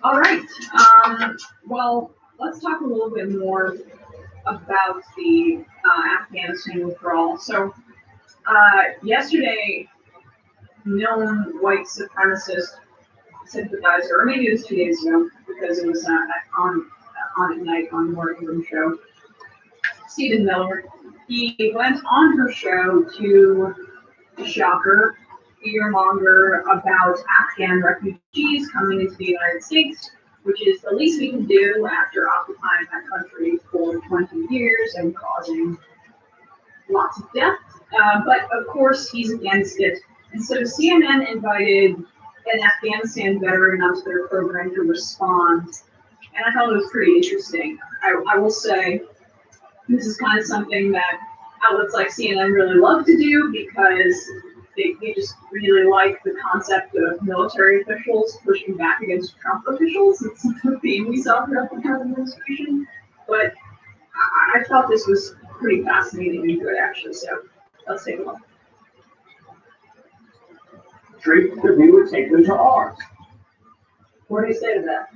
All right. Well, let's talk a little bit more about the Afghanistan withdrawal. So, yesterday, known white supremacist sympathizer, or maybe it was 2 days ago, because it was on at night on the morning room show, Stephen Miller, he went on her show to shocker, fearmonger about Afghan refugees coming into the United States, which is the least we can do after occupying that country for 20 years and causing lots of death. But of course, he's against it. And so CNN invited an Afghanistan veteran onto their program to respond. And I thought it was pretty interesting. I will say this is kind of something that outlets like CNN really love to do because they just really like the concept of military officials pushing back against Trump officials. It's a theme we saw throughout the Trump administration. But I thought this was pretty fascinating and good, actually. So let's take a look. Treat that we would take them to ours. What do you say to that?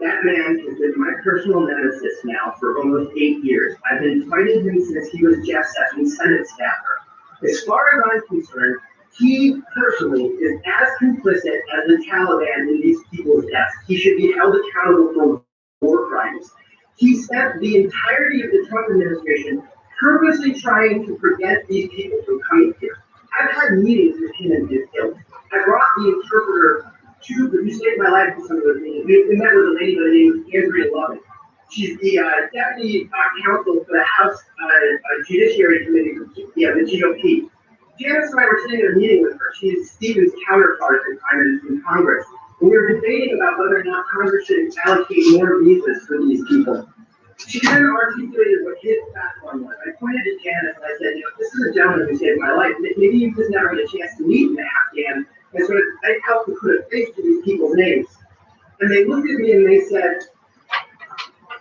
That man has been my personal nemesis now for almost 8 years. I've been fighting him since he was Jeff Sessions' Senate staffer. As far as I'm concerned, he personally is as complicit as the Taliban in these people's deaths. He should be held accountable for war crimes. He spent the entirety of the Trump administration purposely trying to prevent these people from coming here. I've had meetings with him and his ilk. I brought the interpreter to, but you saved my life in some of those meetings. We met with a lady by the name of Andrea Lovett. She's the deputy counsel for the House Judiciary Committee, the GOP. Janice and I were sitting in a meeting with her. She's Stephen's counterpart in Congress. And we were debating about whether or not Congress should allocate more visas for these people. She then articulated what his background was. I pointed to Janice and I said, this is a gentleman who saved my life. Maybe you just never had a chance to meet an Afghan. And so I helped to put a face to these people's names. And they looked at me and they said,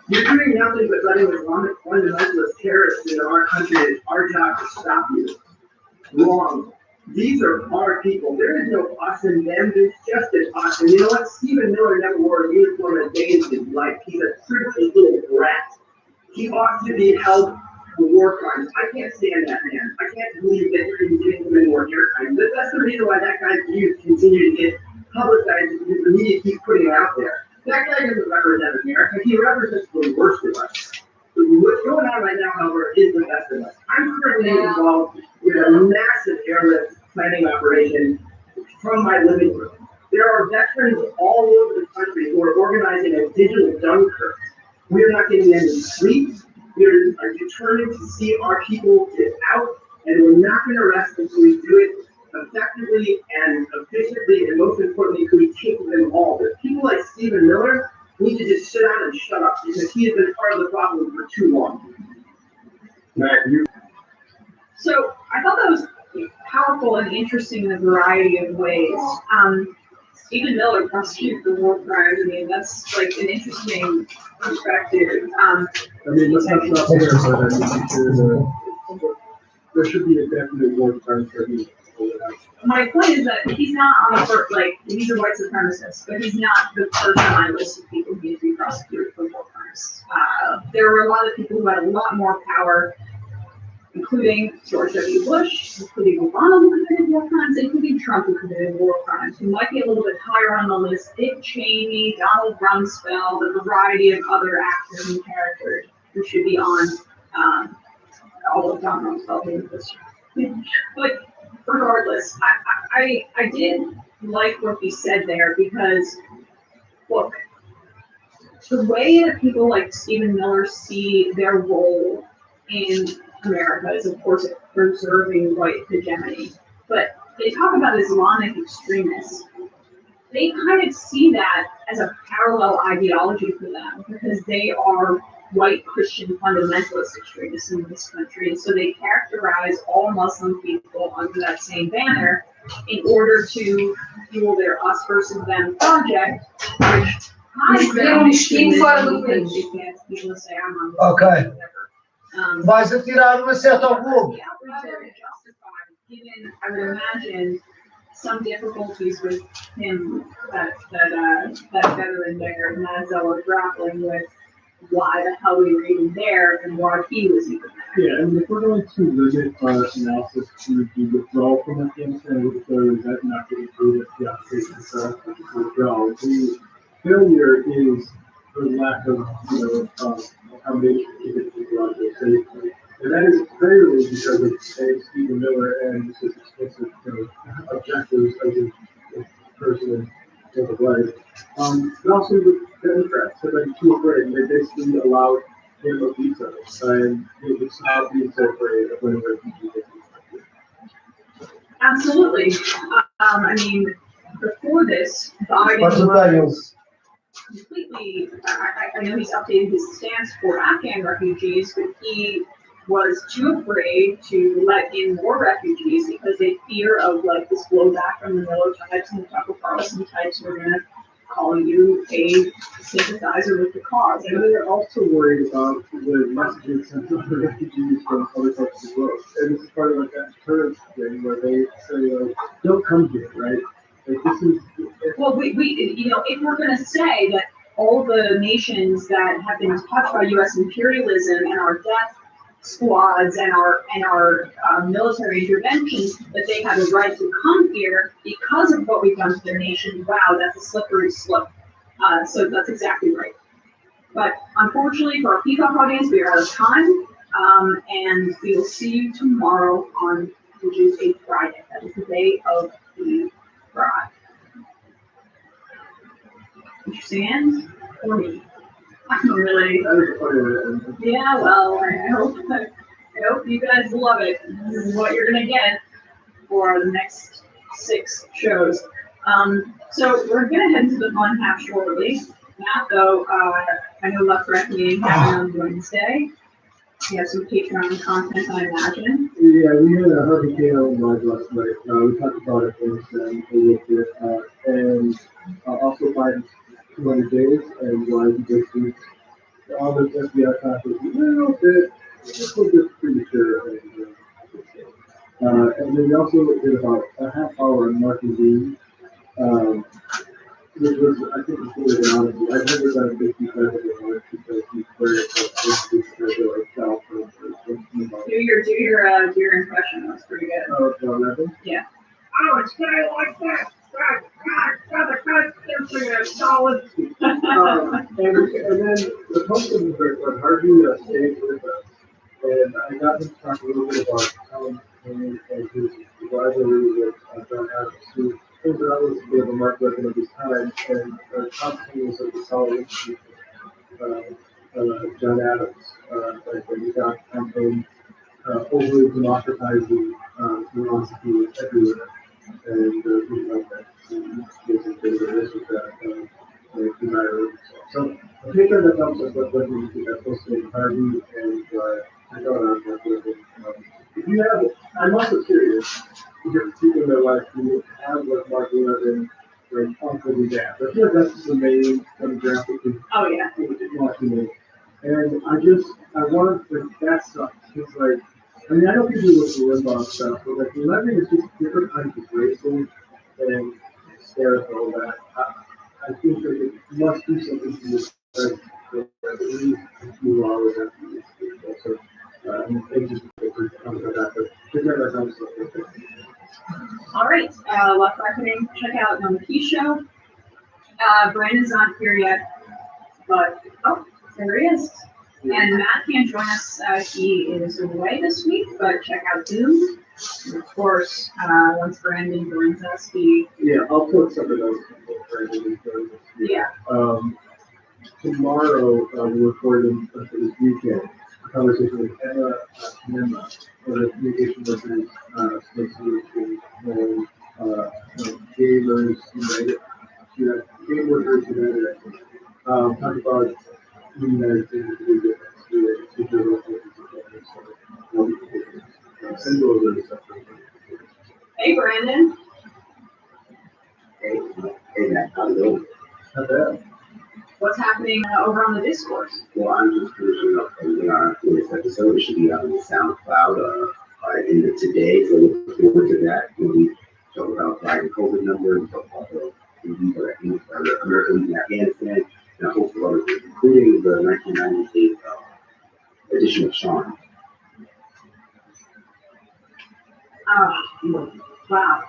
you're doing nothing but letting Islamic fundamentalist terrorists into our country. It's our job to stop you. Wrong. These are our people. There is no us and them. There's just an us. And you know what? Stephen Miller never wore a uniform a day in his life. He's a privileged little brat. He ought to be held for war crimes. I can't stand that man. I can't believe that you're even giving him any more airtime. That's the reason why that guy's views continue to get publicized because the media keeps putting it out there. That guy doesn't represent America. He represents the worst of us. What's going on right now, however, is the best of us. I'm currently involved with a massive airlift planning operation from my living room. There are veterans all over the country who are organizing a digital Dunkirk. We are not getting any sleep. We are determined to see our people get out, and we're not going to rest until we do it effectively and efficiently, and most importantly, until we take them all. But people like Stephen Miller need to just sit down and shut up because he has been part of the problem for too long. So I thought that was powerful and interesting in a variety of ways. Stephen Miller prosecuted for war crimes. I mean, that's like an interesting perspective. Let's not stop there. So there should be a definite war crime for him. My point is that he's not on the first, he's a white supremacist, but he's not the first on my list of people who need to be prosecuted for war crimes. There were a lot of people who had a lot more power, including George W. Bush, including Obama who committed war crimes, including Trump who committed war crimes, who might be a little bit higher on the list, Dick Cheney, Donald Rumsfeld, a variety of other actors and characters who should be on, although Don Rumsfeld is this. But regardless, I did like what he said there because, look, the way that people like Stephen Miller see their role in America is, of course, preserving white hegemony. But they talk about Islamic extremists. They kind of see that as a parallel ideology for them because they are white Christian fundamentalist extremists in this country. So they characterize all Muslim people under that same banner in order to fuel their us versus them project, which hides their own extremism because they can't people say I'm on the Ok. whatever. Vais atirar uma certa ao globo. The outrage there is justified, given I would imagine some difficulties with him that veteran there, Manzel, was grappling with why the hell we were even there and why he was even there. Yeah, and if we're going to limit our analysis to the withdrawal from Afghanistan, which is that not getting through the application itself, which is withdrawal, the failure is the lack of, accommodation to get people out there safely. And that is clearly because of Stephen Miller and his explicit objectives as a person in the life. But also the Democrats have been too afraid, and they basically allowed him a veto, and he would stop being so afraid of when refugees. Absolutely. I mean, before this, Biden What's the was completely, I know he's updated his stance for Afghan refugees, but he was too afraid to let in more refugees because they fear of like this blowback from the Miller types and the Tucker Carlson types who are going to call you a sympathizer with the cause. And they're also worried about the messages sent to the refugees from other parts of the world. And this is part of like that deterrence thing where they say, like, don't come here, right? Like this is. Well, we if we're going to say that all the nations that have been touched by U.S. imperialism and our death squads and our military interventions, that they have a right to come here because of what we've done to their nation. Wow, that's a slippery slope. So that's exactly right. But unfortunately for our Peacock audience, we are out of time, and we will see you tomorrow on, which is a Friday. That is the day of the bride. Interesting end for me. I'm really. Yeah, well, I hope you guys love it. This is what you're gonna get for the next 6 shows. So we're gonna head into the fun half shortly. Now, though, I know Left Reckoning happened on Wednesday. We have some Patreon content, I imagine. Yeah, we had a Harvey Kale live last night. We talked about Afghanistan a little bit, and also Biden's 200 days and why he just thinks all the FBI conference is a little bit premature. And then we also did about a half hour on Mark and Dean, which was, I think, really an honesty. I've never done a big deep dive of Mark because he's very like Cal for Do your impression. That's pretty good. Oh, John Evans? Yeah. Oh, it's kind of like that. The Constitution is solid. And then the posting was Harvey stayed with us, and I got him to talk a little bit about Alan Kane and his rivalry with John Adams, who turns out was a bit of a mark record of his time, and Constantine was like the solid institution, John Adams, like when he got campaign overly democratizing philosophy everywhere, and things like that. So I think that helps us with what we keep that posting Harvey and I thought I was if you have, I'm also curious if you have people in their life who have like Mark Levin, like Uncle and Dad. I feel like that's the main demographic of watching it. And I want like that stuff. It's like, I mean, I know people look for Limbaugh stuff, but like Levin is just different kinds of graceful and hysterical that I think that it must do something to this at least a few hours after this video. So, and just comment on that, but check out our conversation. All right, Left Reckoning, check out on the Key Show. Brandon's not here yet, but there he is. And Matt can't join us. He is away this week, but check out Zoom. And of course, once Brandon joins us, I'll put something else before Brandon joins us. Yeah. Tomorrow, we're recording for this weekend. conversation with Emma Nemma, or the Communication Workers Association, and Gamers United, Game Workers United, I think. Talk about unionized individuals, symbols of the separation. Hey, Brandon. Hey, Matt, how's it going? Not bad. What's happening over on the Discord? Well, I'm just finishing up editing our latest episode. It should be out on the SoundCloud by the end of today, so look forward to that. We'll talk about the COVID numbers, talk about the Americans in Afghanistan, and a host of other things, including the 1998 edition of Sean. Wow.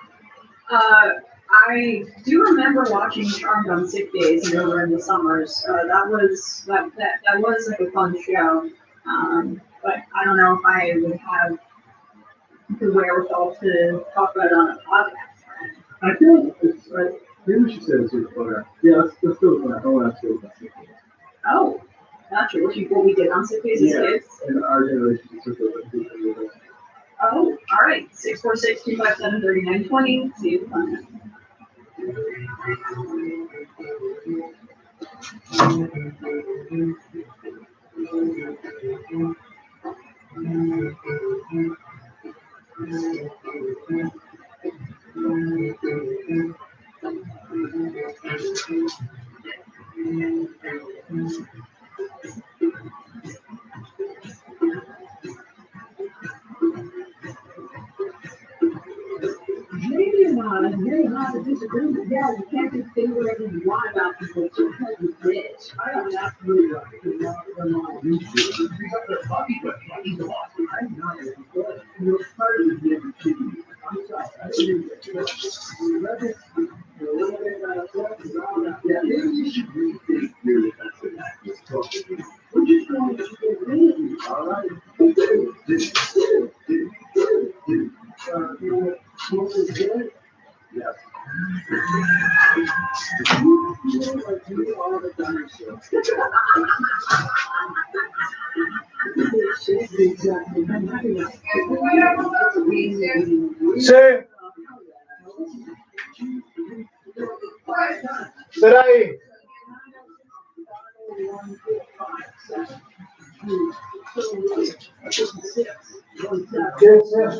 I do remember watching Charmed on sick days and over in the summers. That was like a fun show. But I don't know if I would have the wherewithal to talk about it on a podcast. I feel like it's, maybe we should say this is fun. Yeah, let's do it. I want to say about sick days. Oh, gotcha. What we did on sick days as kids? And our generation took over. Oh, all right. 646-257-3920. See you fun. Maybe not a disagreement. Yeah, you can't just say whatever you want about people just because you bitch. I don't absolutely right. Because they're not used to it. You got their puppy, but he's a lost. I'm not as good. You're part of the game. I'm sorry. I didn't get it. Yeah, maybe you should rethink your defense of that. Just talk to me. We're just going to get rid of you, all right? You know, smoke is good. Yes. You feel like you are the dinosaur. Sì. Speraí. Yes, yes.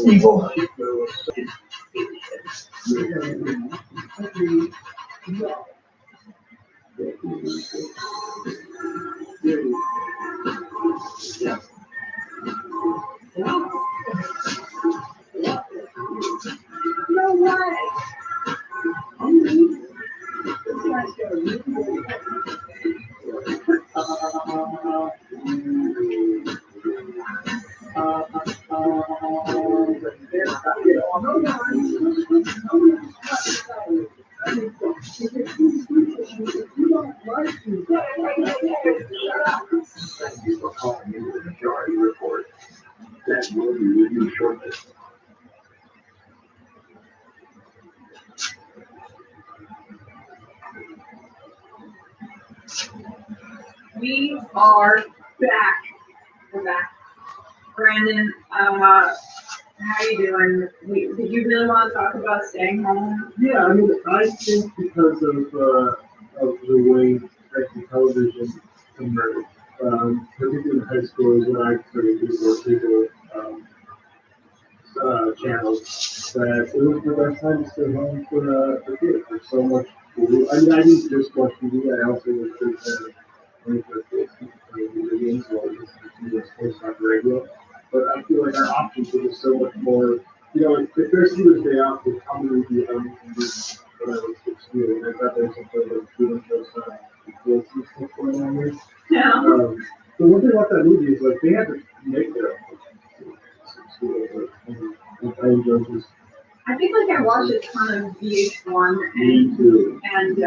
Evil. No way. Thank you for calling in the Majority Report. That will be with you shortly. We are back. We're back. Brandon, how you doing? Did you really want to talk about staying home? Yeah, I mean, I think because of the way that the television emerged, particularly in high school, is when I started to do cable channels, that it was the best time to stay home for kids. There's so much to do. I mean, I didn't just watch TV, I also was a big fan of video games, so I just was sports on the radio. But I feel like our options were just so much more, if there's Steelers Day off, we'll probably be able to do when I was 16. And I thought there was some sort of student show stuff, stuff going on there. Yeah. The one thing about that movie is like they had to make their own school. I enjoyed this. I think like I watched a ton of VH1 Me too. and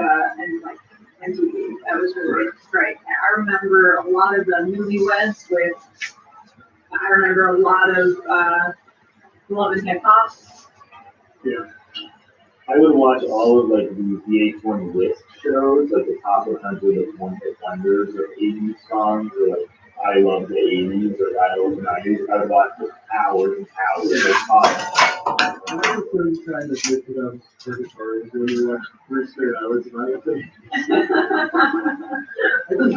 like MTV. That was really great. I remember a lot of the newlyweds with. I remember a lot of Love and Hip Hop. Yeah. I would watch all of like the VH1 list shows, like the top 100 of one hit wonders or 80s songs, or like I love the 80s or I love the 90s. I would watch for hours and hours of time. I was really trying to get to them purgatory when you watch 3 straight hours of anything.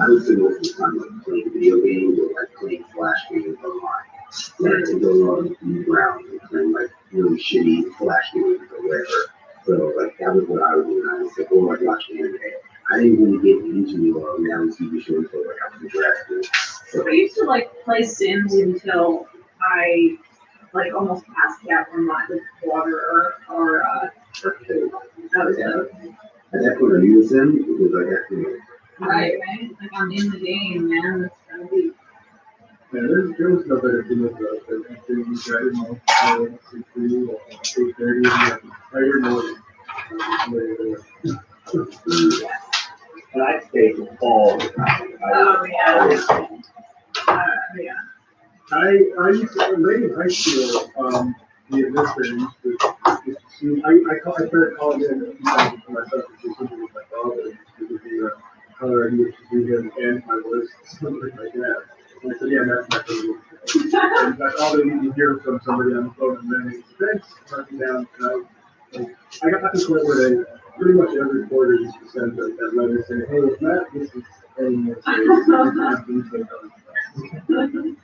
I would say most of the time, like playing video games or like playing Flash games online. Like to go on the ground and playing like really shitty Flash games or whatever. So like that was what I was doing. I was like, oh, like watching anime. I didn't really get into reality TV shows until like I was in grad school. So I used to like play Sims until I like almost passed out from lack of water or food. That was it. at that point I knew the Sims because I got Right. Like I'm in the game, man. It's gonna be. Yeah, there was no better thing with the activity Friday morning, 6:30 or 8:30, Friday morning. And I stay all the time. Oh yeah. Yeah. I used to, late in high school, the administrator used to, I started calling in a few times for myself to do something with my father, to do color ID, to do him and my voice, something like that. And I said, yeah, that's my favorite. And that's all they need to hear from somebody on the phone, and then they said, thanks, marking down. And I got to the point where they, pretty much every quarter used to send that letter saying, hey, it's Matt, this is saying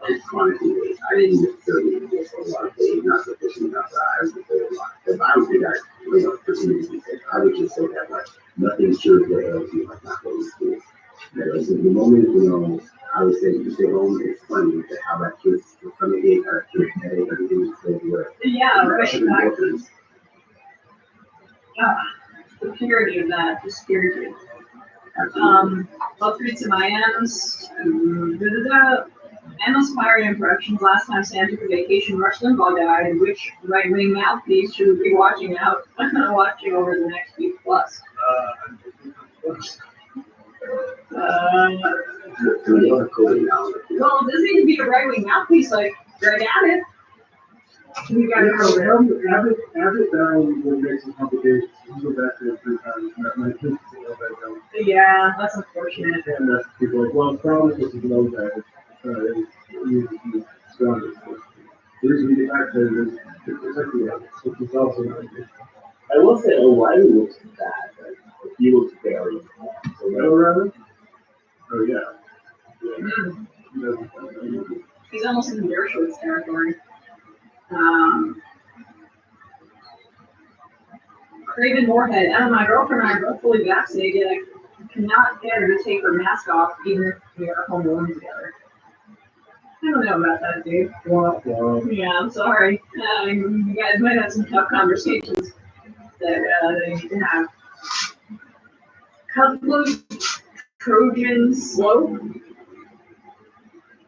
It's chronically late. I didn't necessarily miss a lot of days, not sufficient enough that I was before a lot. If I was the guy, percentage mistake, I would just say that like nothing sure as the hell to like not going to school. Because the moment, I would say you stay home, it's funny that how that kids from the age, how that kids headache, everything is so good. Yeah, right. Exactly. The purity of that just scares you. Love read some IMs. Emma's fiery impressions last time Sam took a vacation, Rush Limbaugh died, which right-wing mouthpiece should we be watching over the next week plus? Well, it doesn't need to be a right-wing mouthpiece, like, right at it. We got Abbott down will make some complications. You go back to it 3 times. My kids go back down. Yeah, that's unfortunate. And that's people like, well, probably this is low guys. It needs to be stronger. The reason we get back there is to protect the others, which is also not good. I will say O'Reilly looks bad. Like, he looks very small. So Oh, rather? Oh, yeah. Mm. He doesn't. He's almost in Dershowitz territory. Craven Moorhead. My girlfriend and I are both fully vaccinated. I cannot get her to take her mask off, even if we are home alone together. I don't know about that, dude. Wow. Yeah, I'm sorry. You guys might have some tough conversations that you need to have. Cutloose Trojan slope.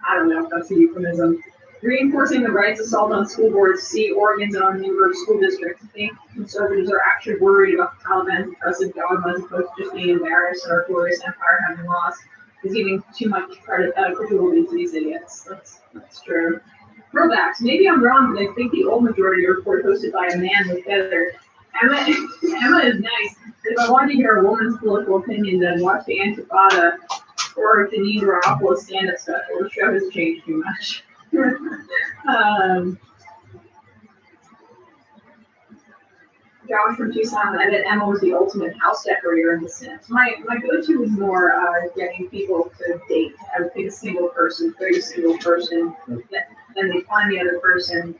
I don't know if that's a euphemism. Reinforcing the rights assault on school boards. See Oregon's own Newburgh School District. I think conservatives are actually worried about the Taliban's oppressive dogma as opposed to just being embarrassed at our glorious empire having lost. Is giving too much credibility to these idiots. That's true. Throwbacks. Maybe I'm wrong, but I think the old majority report hosted by a man was better. Emma is nice. If I wanted to hear a woman's political opinion, then watch the Antifada or Janine Garoppolo stand-up special. The show has changed too much. Josh from Tucson, and then Emma was the ultimate house decorator in The Sims. My go-to was more getting people to date. I would pick a single person, create a single person, then they find the other person.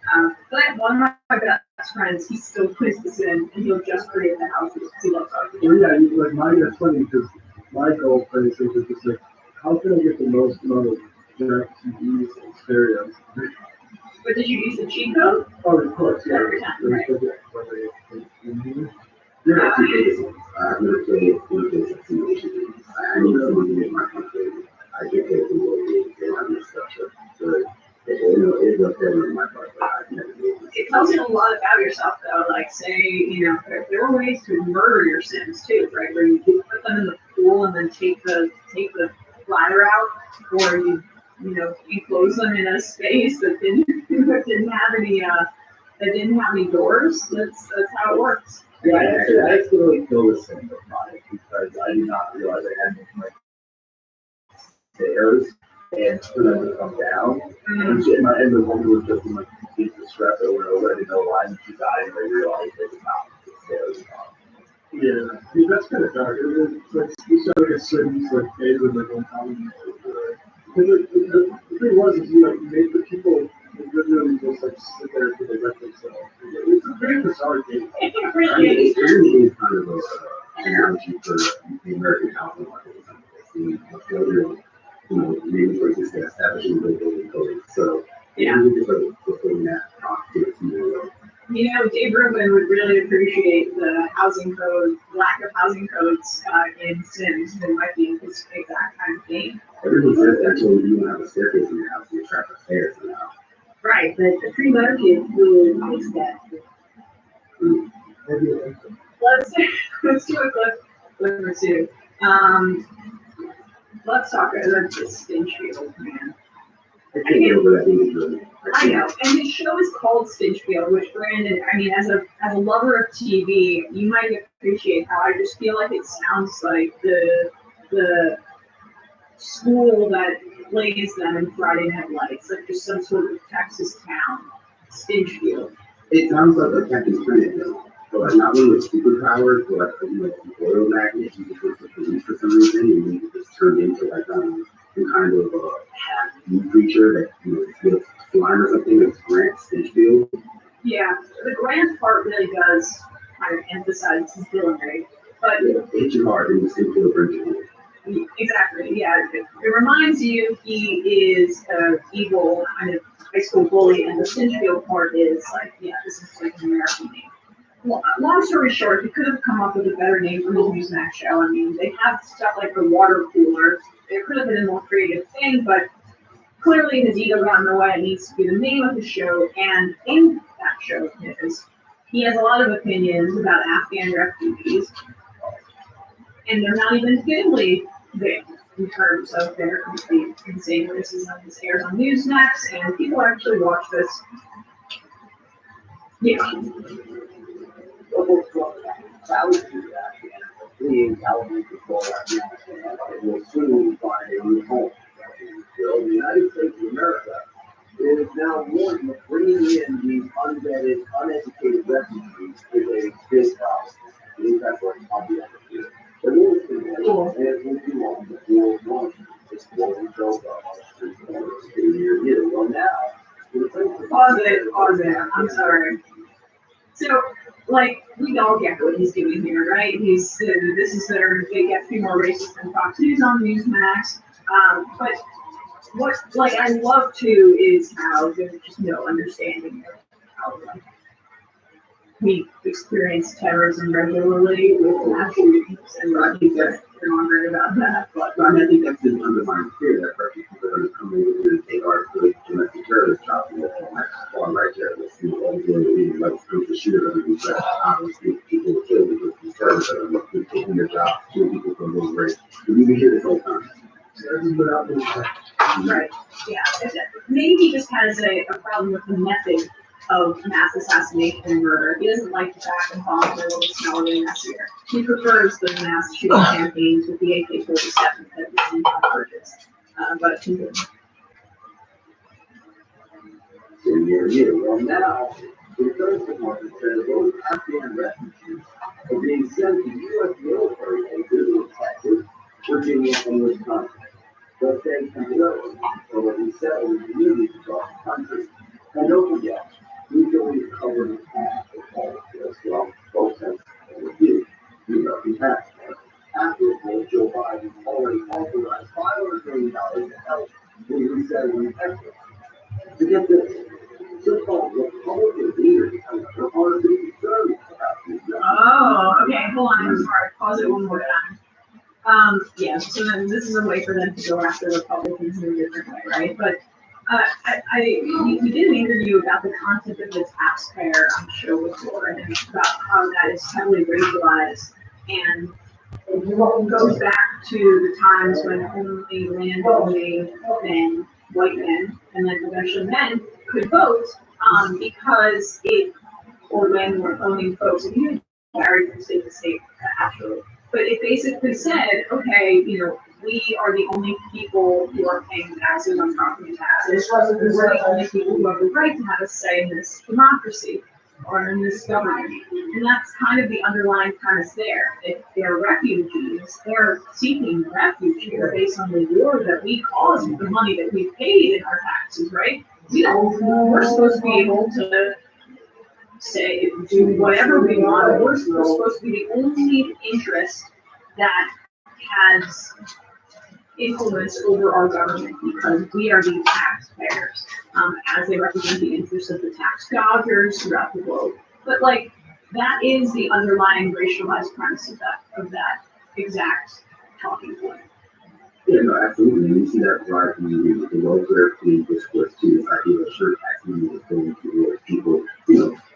But one of my best friends, he still plays The Sims, and he'll just create the houses because he loves art. Well, yeah, like mine, that's funny because my goal for instance is just like, how can I get the most amount of direct TVs and stereos? But did you use the cheat code? Oh, of course, yeah. Every time, right? You're not too big. I've never played any simulation games. I need someone to make my country. I get paid for what games and all this stuff. So, it's a failure on my part, but I've never made it. It tells you a lot about yourself, though. Like, say, there are ways to murder your Sims too, right? Where you put them in the pool and then take the bladder out, or you enclose them in a space that didn't have any doors. That's how it works. Yeah, I accidentally killed a Sim with mine because I did not realize I had my stairs and for them to come down. And the woman was just in like complete distress over and over. I didn't know why, and she died, and I realized it was not the stairs. Yeah, I mean, that's kind of dark. It's like, you saw like a certain like phase of like Unconfined. Because the thing was, is you like made the people literally just like sit there for the rest of themselves. It's a pretty bizarre game. It I really mean, is. it really is kind of an analogy for the American housing market. Maybe for just establishing the building code. So, Yeah. it's just like fulfilling that prompt. Dave Rubin would really appreciate the lack of housing codes in Sims. It might be his exact kind of game. Everyone says that until you don't have a staircase in your house, you attract a stairs somehow. Right, but the free market really likes that. Let's do a clip or two. Let's talk about this Stinchfield, man. I can't get over that imagery. I know, and his show is called Stinchfield, which Brandon, I mean, as a lover of TV, you might appreciate how I just feel like it sounds like the school that plays them in Friday Night Lights, like just some sort of Texas town, Stinchfield. It sounds like a Captain Planet though. So like not only with superpowers, but like oil magnets, you can put the police for some reason, and you can just turn into like some kind of half creature that with slime or something that's Grant Stinchfield. Yeah, the Grant part really does kind of emphasize his villainy, but It's too hard and just into the bridge. exactly, yeah. It reminds you he is an evil kind of high school bully, and the Stinchfield part is like, yeah, this is like an American name. Well, long story short, he could have come up with a better name for his Newsmax show. I mean, they have stuff like the water cooler. It could have been a more creative thing, but clearly his ego got in the way. It needs to be the name of the show, and in that show he has a lot of opinions about Afghan refugees, and they're not even thinly veiled in terms of their complete insane racism. This airs on Newsmax, and people actually watch this. Yeah. That would do that. Fleeing elementary school Afghanistan, it will soon find a new home. The United States of America is now warning that bringing in these unvetted, uneducated refugees is a big problem. I think that's what I'll be able to do. The rules can be as we do on the world one. This wasn't built up on the street corners in year. Well, now, Pause it. I'm sorry. So, like, we all get what he's doing here, right? They get a few more racist than Fox News on Newsmax. But what, like, I love too is how there's just no understanding of how, like, we experience terrorism regularly with mass shootings, and I think that they're not great about that. But I think that's an underlying fear that people are coming in and take our good domestic terrorist jobs and on right there. Like the shooter of the U.S. Obviously, people were killed because these terrorists are taking their jobs, killing people from those race. We've been here this whole time. right, yeah. Maybe he just has a problem with the method of mass assassination and murder. He doesn't like the fact that bombs are a little smaller messier. He prefers the mass shooting campaigns with the AK-47 that we see on purchase. But So, well, now, It goes to market that those Afghan refugees are being sent to U.S. military bases in Texas, Virginia, and Wisconsin. They'll stay temporarily or will be settled in communities across the country. And don't forget, we believe covering half of all of this, well, both senses of you, the American taxpayer. After all, Joe Biden already authorized $500 billion to help with resettling Texas. To get this, so-called Republican leaders are honestly concerned about these matters. Oh, okay, hold on, I'm sorry, pause it one more time. Yeah, so then this is a way for them to go after Republicans in a different way, right? But, we did an interview about the concept of the taxpayer on the show before, and about how that is heavily racialized, and it goes back to the times when only land-owning men, white men, and then eventually men could vote, because or when we're owning folks, and you vary from state to state, actually. But it basically said, okay, we are the only people who are paying taxes on property taxes. We're the only people who have the right to have a say in this democracy or in this government. And that's kind of the underlying premise there. If they're refugees, they're seeking refuge here based on the war that we caused with the money that we paid in our taxes, right? We're supposed to be able to say, do whatever we want. We're supposed to be the only interest that has influence over our government because we are the taxpayers, as they represent the interests of the tax dodgers throughout the globe. But that is the underlying racialized premise of that exact talking point. Yeah, no, absolutely. And you see that drive from the welfare queen discourse too. It's like, sure, tax money is going towards people,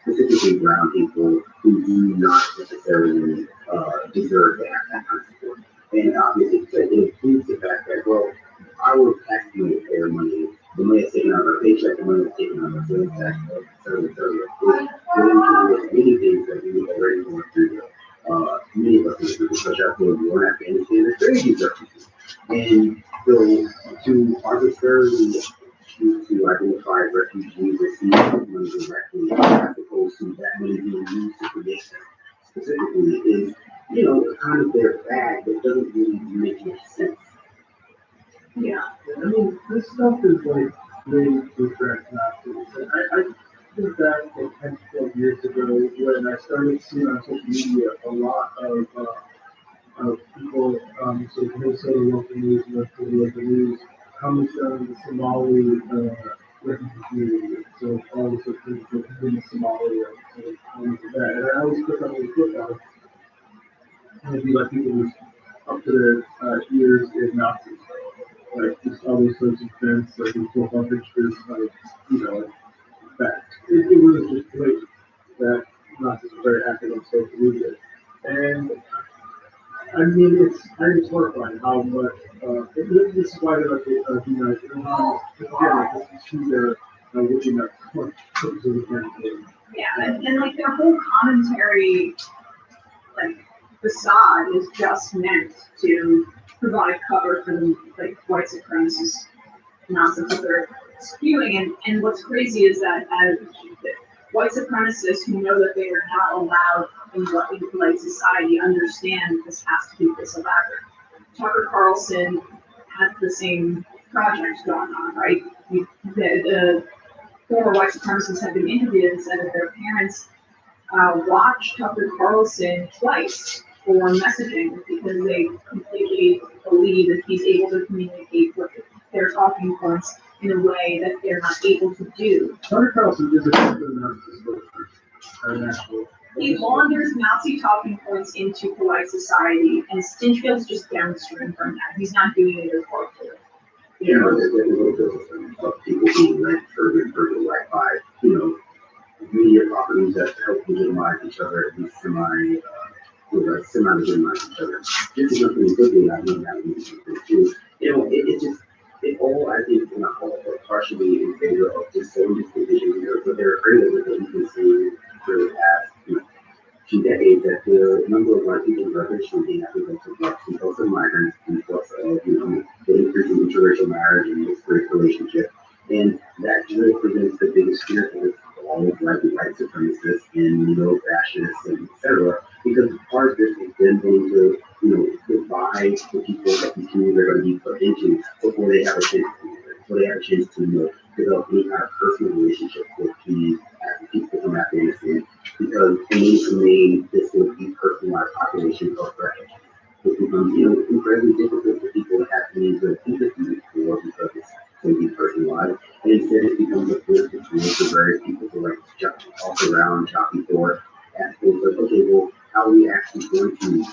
specifically brown people who do not necessarily deserve to have that kind of support. And obviously, it includes the fact that, well, our taxpayer money, the money that's taken out of our paycheck, the money that's taken out of our sales tax, et cetera, is going towards many things that we already went through. Many of us, especially after the war in Afghanistan, are very refugees. And so to arbitrarily choose to identify refugees as receiving money directly as opposed to that money being used to create them specifically is, kind of their bag that doesn't really make much sense. Yeah. I mean, this stuff is really regrets now. I think back 10 to 12 years ago when I started seeing on social media a lot of people, so Minnesota local news, local news, coming from the Somali refugee community. So all the people in Somalia, that. And I always click on the football, and it'd be like people who's up to their ears in Nazis. Just all those sorts of events, in profile pictures, that. It was just great that Nazis were very active on social media. And I mean, it's horrifying how much, this is why they're demonized. Again, this is who they're looking at what purpose of the campaign. Yeah, and their whole commentary, facade is just meant to provide cover for the white supremacist nonsense that they're spewing. And what's crazy is that as white supremacists who know that they are not allowed in polite society understand that this has to be this elaborate. Tucker Carlson had the same project going on, right? The former white supremacists have been interviewed and said that their parents watched Tucker Carlson twice for messaging because they completely believe that he's able to communicate with their talking points in a way that they're not able to do. Tucker Carlson is a national. He launders Nazi talking points into polite society, and Stinchfield's just downstream from that. He's not doing it as well. There's like a little bit of people being led further and further right by, media properties that help legitimize each other, at least semi-legitimize each other. Just as nothing quickly, I mean, that we too. It all, I think, not all, but partially in favor of just sowing this division here, but they're afraid of it that you can see for the past, few decades that the number of white people in our country being applicants of blacks and also migrants and plus of, the increase in interracial marriage and mixed race relationship. And that really presents the biggest fear for always like the white supremacists and, fascists and et cetera, because part of this is them going to, divide the people that these communities are going to be put into before they have a chance to, develop any kind of personal relationship with the people from Afghanistan, because in order to remain this sort of depersonalized population of refugees, it becomes, incredibly difficult for people to have any sort of empathy for, because it's so depersonalized, and instead it becomes a force between for various people to like toss around, jockey for, and it's like, okay, well, how are we actually going to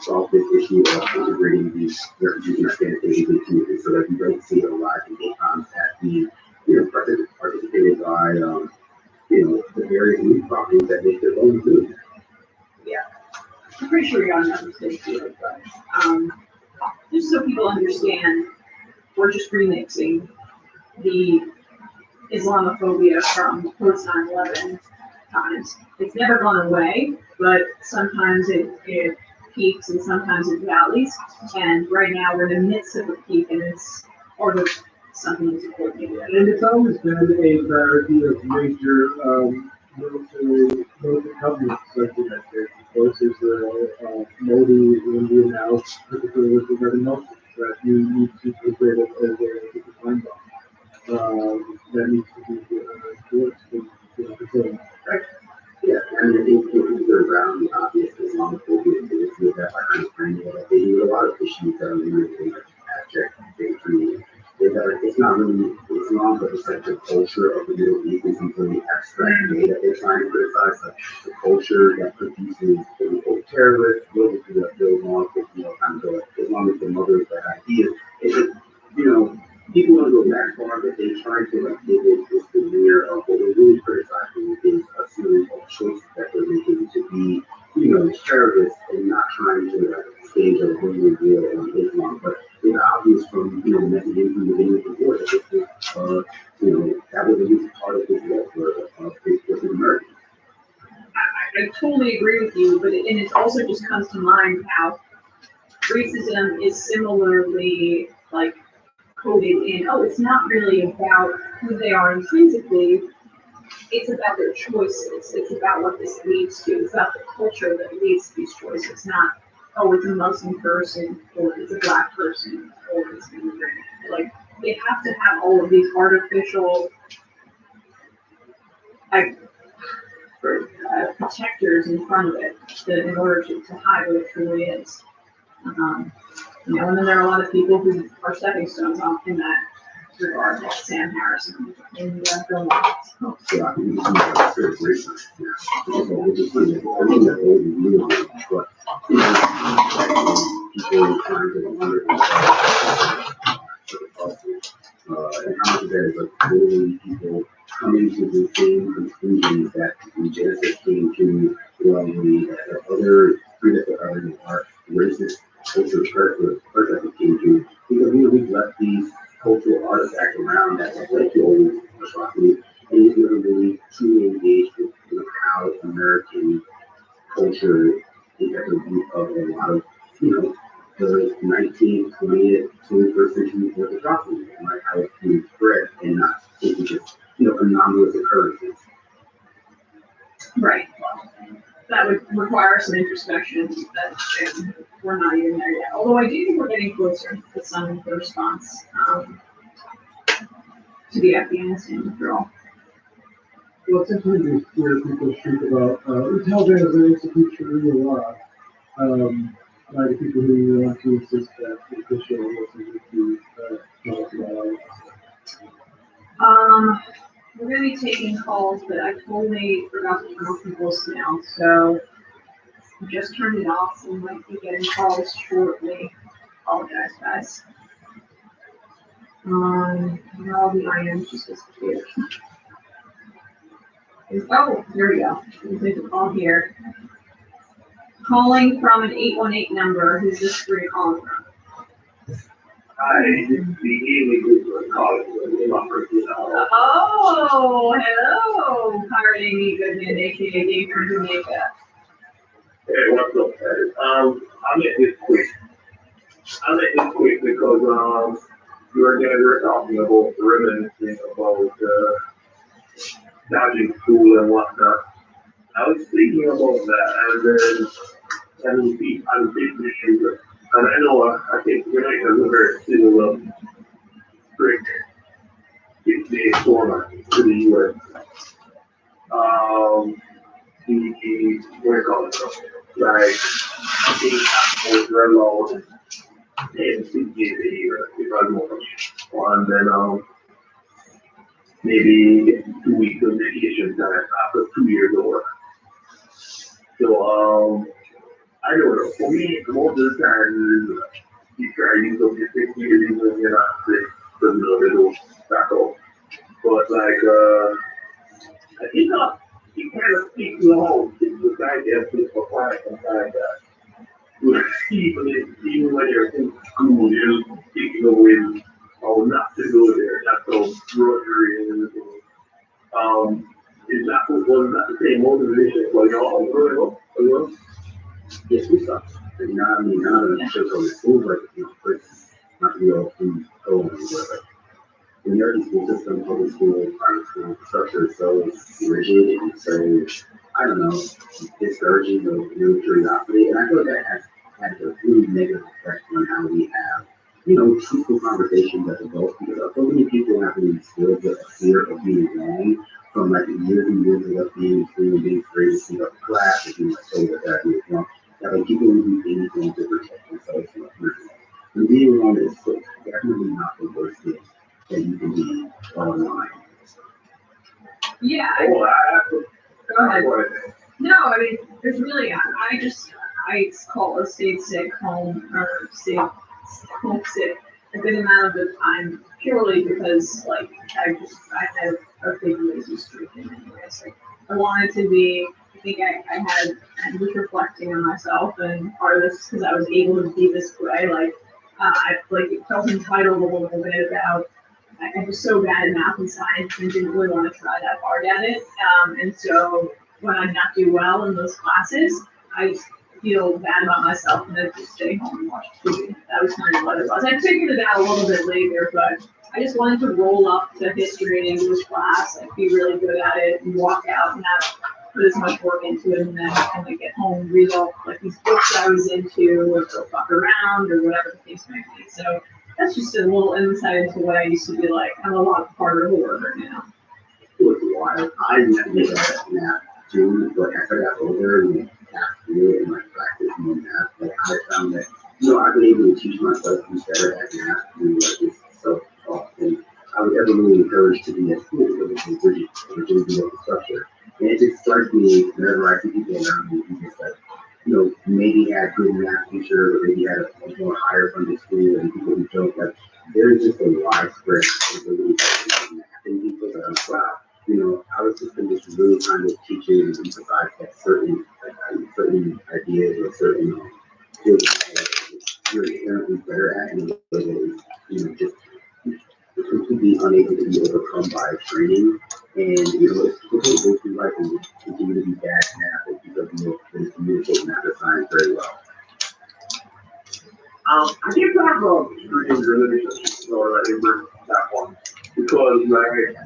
solve this issue of integrating these refugees in Afghanistan into the community so that we don't see a rise in hate crimes as being, participated by, the various youth properties that make their own food. Yeah, I'm pretty sure you're on another stage here, but just so people understand, we're just remixing the Islamophobia from post 9/11 times. It's never gone away, but sometimes it peaks and sometimes it valleys. And right now we're in the midst of a peak, and it's part of something that's coordinated. And it's always been a priority of major military governments like the United States. Of course, is the Modi in India now, particularly with regard to Muslims, that you need to consider it as a time bomb. That needs to be enforced and controlled. Right. Yeah, I mean, I think people are around the obvious Islamophobia and this with that kind of framing that they do a lot of issues that are really abstract bigotry. It's not really Islam, but it's like the culture of the Middle East is something abstract way that they're trying to criticize, like the culture that produces terrorists, those laws, kind of go as long as the mothers that ideas. It's just, people want to go back far, but they try to like give it this veneer of what we're really criticizing is a series of choices that they're making to be, terrorists and not trying to stage a really real on Islam. But it's obvious from, messaging from the beginning before that this was, that was at least part of this work of Facebook in America. I totally agree with you, but it also just comes to mind how racism is similarly like coded in, it's not really about who they are intrinsically, it's about their choices, it's about what this leads to, it's about the culture that leads to these choices, not, it's a Muslim person, or it's a Black person, or it's an immigrant. Like, they have to have all of these artificial, protectors in front of it in order to hide what it truly is. And then there are a lot of people who are stepping stones off in that regard, like Sam Harrison and Bill Maher. So I think it's racist. Which is funny. I think that old rule, but people trying to wonder and how much of that is like literally people coming to the same conclusions that the Genesis came to, that other are racist cultural perspective came to, because we've left these cultural artifacts around that have led to all these atrocities, and you've never really truly engaged with how American culture is at the root of a lot of the 19th, 20th, 21st century atrocities, and like how it's being spread and not taking just anomalous occurrences. Right. That would require some introspection that we're not even there yet. Although I do think we're getting closer to some of the response to the Afghanistan withdrawal. Well, it's interesting to hear people speak about the Taliban as an execute Sharia law. By the people who want to insist that the official wasn't to tell us about We're going to be taking calls, but I totally forgot to turn off the voicemail, so I just turned it off, so we might be getting calls shortly. Apologize, guys. All the items just disappeared. Oh, there we go. We'll take a call here. Calling from an 818 number. Who's this for you calling from? Hi, this is the illegal calling in my personal. Oh, hello, Pirate Amy Goodman, aka Dave from Jamaica. Hey, what's up, guys? I'll make this quick because we were talking about reminiscing about dodging school and whatnot. I was thinking about that, and then I was thinking issues, and I know I think Jamaica is a very similar, strict 6-day format to the U.S. What do you call it? Like, I think apples are allowed in 6 days a year, if I remember. And then, maybe 2 weeks of vacation time after 2 years over. So, I don't know. For me, most of the time, you try to use up your 6 years even when you're not sick, because they don't back off. But, like, I think you kind of speak to the whole, the guy gets this for quite some time that even when you're in school, you're thinking of ways how not to go there, not to grocery and everything. Is that was not the same motivation for y'all growing up? Yes, we suck. And now, I mean, none of them shows on the school, but not to be all too cold anywhere, but the American school system, public school, private school structure is so rigid and so, I don't know, discouraging of new curiosity. And I feel like that has had a really negative effect on how we have, truthful conversations as adults, because so many people have been instilled with a fear of being wrong from like years and years of us being in school and being afraid to speak up in class and being told that that is wrong. That like people will do anything to protect themselves from abuse. And being wrong is so definitely not the worst thing that you can be online. Yeah. Oh, I have to. Go ahead. No, I mean, there's really, I call a stayed sick home or stayed home sick a good amount of the time purely because, like, I had a big lazy streak in many ways. Like, I wanted to be, I think I was reflecting on myself, and part of this because I was able to be this way. Like, I felt entitled a little bit about. I was so bad at math and science and didn't really want to try that hard at it. And so when I not do well in those classes, I feel bad about myself and I just stay home and watch TV. That was kind of what it was. I figured it out a little bit later, but I just wanted to roll up to history and English class, like be really good at it and walk out and not put as much work into it, and then when I get home, read all like these books I was into or go fuck around or whatever the case might be. So that's just a little insight into what I used to be like. I'm a lot harder worker now. It was wild. I never did that math too, but as I got older and got through it and like practice more math, like I found that, I've been able to teach myself to be better at math through like this self-talk. And I was ever really encouraged to be at school because it's rigid, rigidity of the structure. And it just strikes me whenever I see people around me who just like, maybe had good math teacher or maybe had a more higher funded school and people who joke like there is just a widespread ability to math and people that I'm wow. I was just in this really kind of teaching and emphasize that certain ideas or certain fields that you're inherently better at in a way that is, just completely unable to be overcome by training. And it's people who go through life and continue to be bad at math and people who communicate math or science very well. I can't talk about streaming relationships or that one because like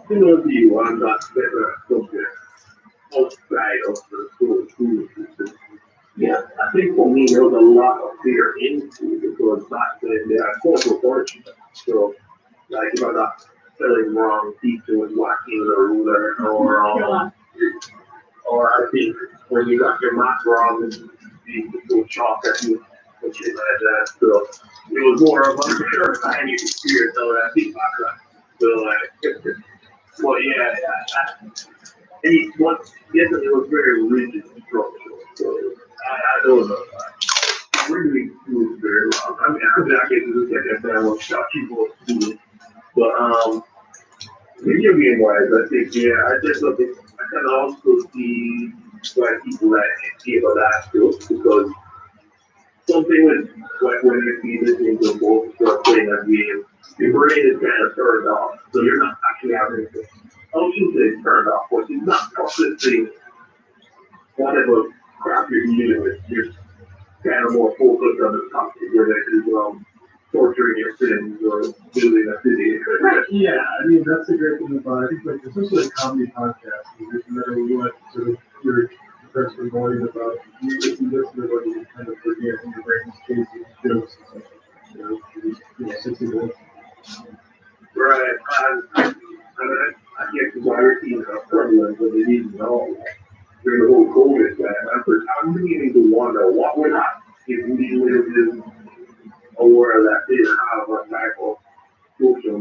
I'm not better at subject outside of the school system. Yeah, I think for me there was a lot of fear in school because back then they had social authority. So like if I got spelling wrong, teacher was watching the ruler or I think when you got your math wrong and you would chalk at you and shit like that. So it was more of a sure sign you could fear so that I think about that. So like well and it was very rigid and structural. So I don't know. Really was very long. I mean I guess it was like that was shot people students. But video game wise, I think I just look I can also see why people like give a that too because something with like when you see listening to both playing a game, your brain is kind of turned off, so you're not actually having to. I shouldn't say turned off, but you're not processing whatever crap you're dealing with. You're kind of more focused on the topic, whether it is torturing your sins or building a city. Yeah, I mean, that's the great thing about it. I think, like, especially a comedy podcast, no matter what sort of your press are going about, if you listen to what you kind of forget and your brain is chasing jokes and stuff. You know, 60 minutes. Right. I get to wire teams up front, but they didn't know during the whole COVID thing. I'm beginning to wonder what would happen if we lived in a world that didn't have a type of social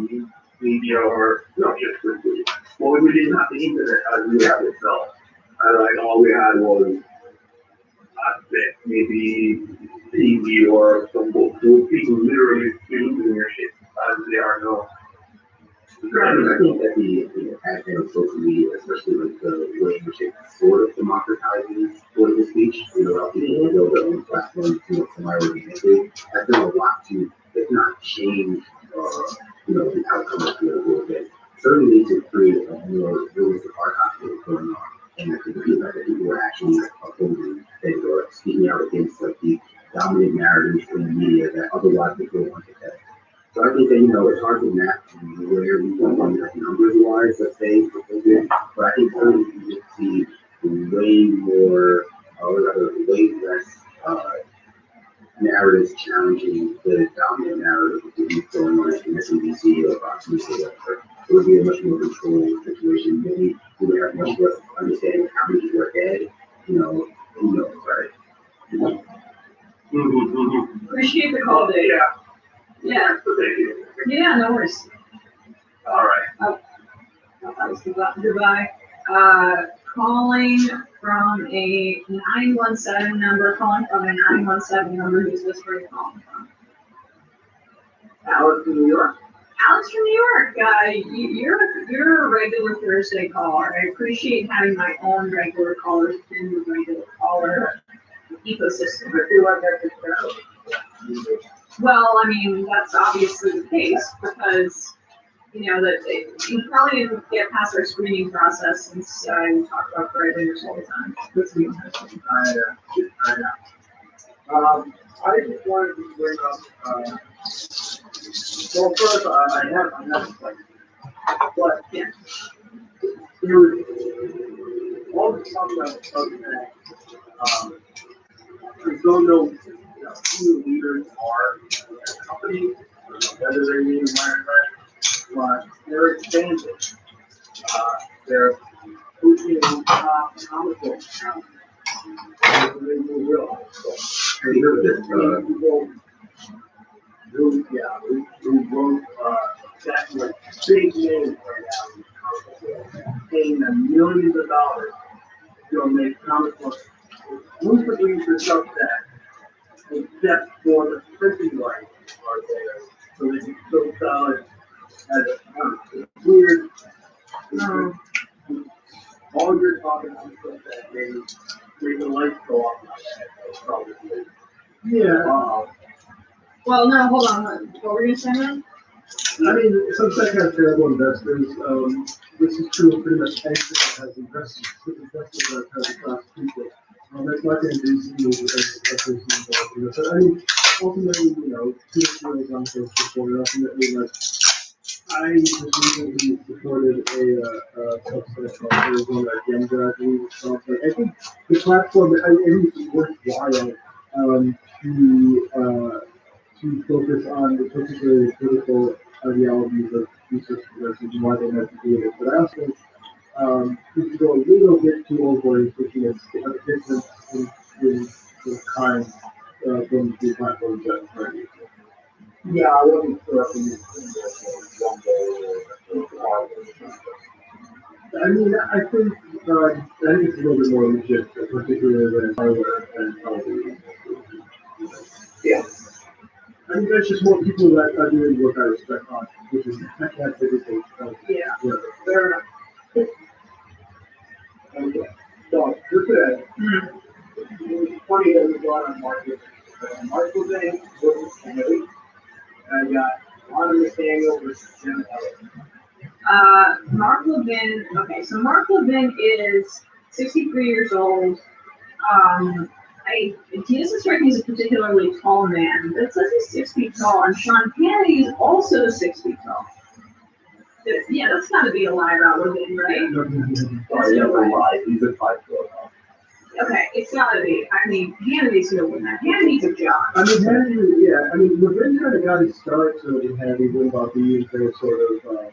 media or not just for food. Well, we didn't have the internet as we have it now. And like all we had was maybe TV or some books. So people literally filming their shit as they are now. I think that the advent of social media, especially with the way in which it sort of democratizes political speech, allow people to build their own platforms, semi-organically, has done a lot to, if not change, the outcome of political event. Certainly to create a more realistic art hospital going on, and to the feedback that people are actually opposing things or speaking out against like the dominant narratives in the media that otherwise would go unprotected. So I think that, it's hard to map where we come from, like numbers-wise, let's say, but I think certainly you just see way more, or rather, way less narratives challenging the dominant narrative of what's going on in MSNBC or Fox News or whatever. It would be a much more controlled situation. Maybe we would have much less understanding of how many people are dead, who knows, right? Appreciate the call, Dave. Yeah. Yeah, no worries. All right. Oh, that was goodbye. Calling from a 917 number, who's this where you're calling from? Alex in New York. Alex from New York. You're a regular Thursday caller. I appreciate having my own regular callers in the regular caller ecosystem. I feel like that's a show. Well, I mean, that's obviously the case because, that you probably didn't get past our screening process since I talk about regulars all the time. That's me. I know. I just wanted to bring up, well, first, I have a question. But, Yeah. there was all the stuff that was that, I don't know, who the leaders are in the company, whether they're being manufactured, but they're expanding. They're pushing comic book out. They will realize. Have you heard of this? People who wrote that like big names right now, paying them millions of dollars to make comic books exclusively for Substack, except for the printing rights are there, so they can still sell it as it's weird. All you're talking about Substack is where the lights go off. Probably. Yeah. Well, no, hold on. What were you saying now? I mean, Substack has terrible investors. This is true of pretty much anything that has investors that has a class of people. That's not going to be easy as a person involved in this. But I mean, ultimately, two skills on Facebook, and ultimately, like, I just recently supported a Substack called Arizona Game Graduate. So I think the platform, I think it's worthwhile to focus on the particularly critical ideologies of research progressives and why they might be doing it. But I also need to go a little bit too overboard thinking it's a difference in kind from the platforms that are trying to use. Yeah, I wasn't sure if you one day. I mean, I think it's a little bit more legit, particularly than hardware and television. Yeah. I think there's just more people that are doing work I respect on, which is that's everything. Yeah, fair enough. Okay. So, for today, it was funny that we brought on Mark. Mark was in with Kennedy, and I got Ron Nathaniel versus Jim Elliott. Mark Levin. Okay, so Mark Levin is 63 years old. He doesn't strike me as a particularly tall man, but it says he's 6 feet tall, and Sean Hannity is also 6 feet tall. Yeah, that's gotta be a lie about women, right? Sorry, that's a lie. He's a 5'4". Okay, it's gotta be. I mean, Hannity's no win that. Hannity's a job. I mean, Hannity, yeah, I mean, Levin kind of got his start sort of Hannity about being their sort of,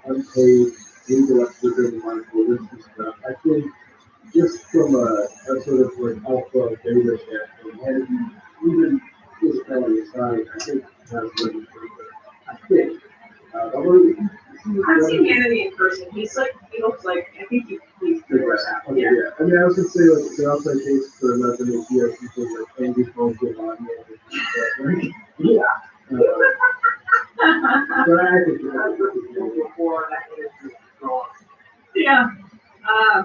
unpaid intellectual driven mindfulness and stuff. I think just from a sort of like alpha beta standpoint, Hannity, even his family aside, I think has been I think. I've seen Hannity in person. He looks like, I think he's figures out. Okay, yeah. I mean, I was gonna say, like, the outside case for nothing is, yeah, people like angry phones get on, yeah. But I think Before that is gone. Yeah.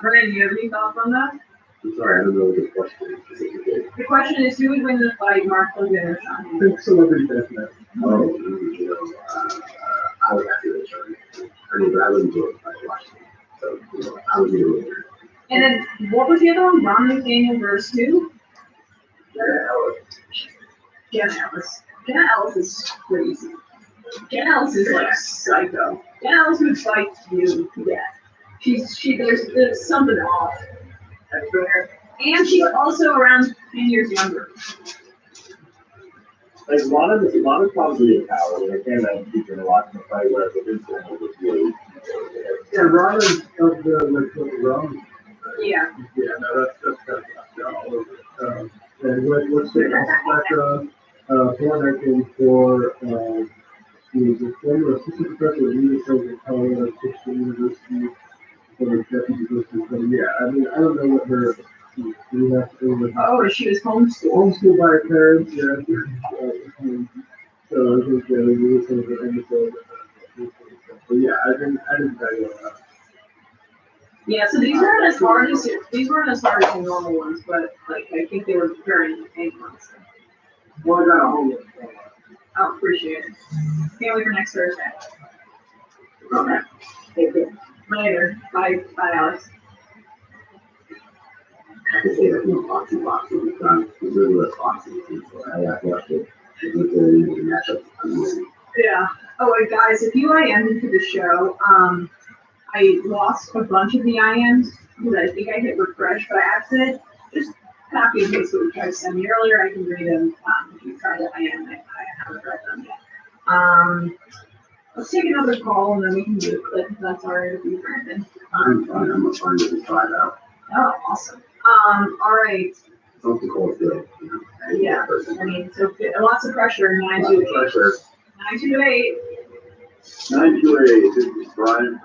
Brandon, you have any thoughts on that? I'm sorry, I don't know what the question is. The question is, who would win the fight, Mark Logan or Sean I Hannity? think celebrity deathmatch. Oh, you know, I would have to return it. I mean, but I wouldn't do it if I watched it. So, you know, I would do it. And then, what was the other one? Ron McDaniel versus who? Jen Ellis. Jen Ellis is crazy. Jen Ellis is like psycho. Jen Ellis would fight you to death. There's something off. That's rare. And she's also around 10 years younger. Like, Lana's probably a coward, and I can't imagine she's gonna watch the fight where the incident was really. Yeah, Ronald of the, like, the realm. Yeah. Yeah, no, that's kind of all over it. And what's the, born acting for, he was a former assistant professor of leadership at Colorado Christian University, for the deputy professor. So, yeah, I mean, I don't know what her, we have to do with. Oh, she was homeschooled. Homeschooled by her parents, yeah. So I think, we were sort of an episode. But yeah, I didn't tell you that. Yeah, so these weren't as hard as the normal ones, but like I think they were very entertaining ones. Well, I got a whole lot. I appreciate it. Can't wait for next Thursday. Okay. Take care. Later. Bye, Alex. I can say that, you know, boxing is done. It's really less boxing, so I have watched it. I think the matchup is amazing. Yeah. Oh, and guys, if you IM'd into the show, I lost a bunch of the IMs because I think I hit refresh by accident. Just copy and paste what you tried to send me earlier. I can read them if you try to IM. I haven't read them yet. Let's take another call and then we can do a clip if that's all right with you, Brandon. I'm fine. I'm fine with it. Try it out. Oh, awesome. All right. Something called good. You know, Yeah. I mean, so lots of pressure. 928. Pressure. 928. 928, this is Brian.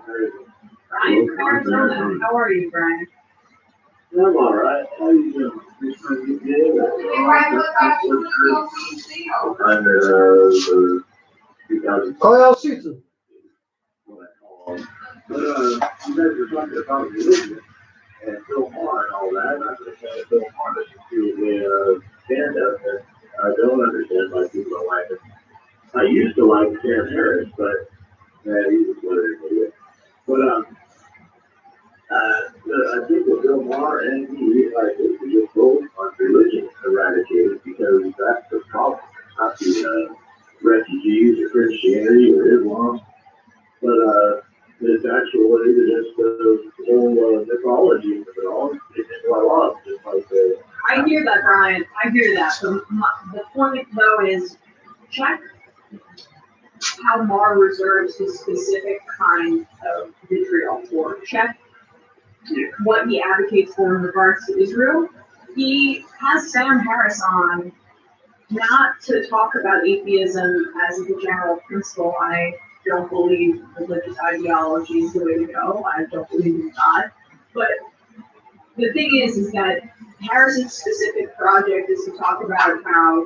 Brian from Arizona. How are you, Brian? I'm all right. How you doing? I'm the 2000. Qual é o sítio? But you guys were talking about religion and Bill Maher and all that. And I understand Bill Maher doesn't do the stand-up, and I don't understand why people don't like it. I used to like Sam Harris, but he was whatever. But I think with Bill Maher and he, I think we just both on religion eradicated because that's the problem. Not the refugees or Christianity or Islam, but it's actually just the whole mythology of it all. It's what I love, just like the. I hear that, Brian. I hear that. The point, though, is check how Maher reserves his specific kind of vitriol for. Check what he advocates for in regards to Israel. He has Sam Harris on not to talk about atheism as a general principle. I don't believe religious ideology is the way to go. I don't believe in God. But the thing is that Harris's specific project is to talk about how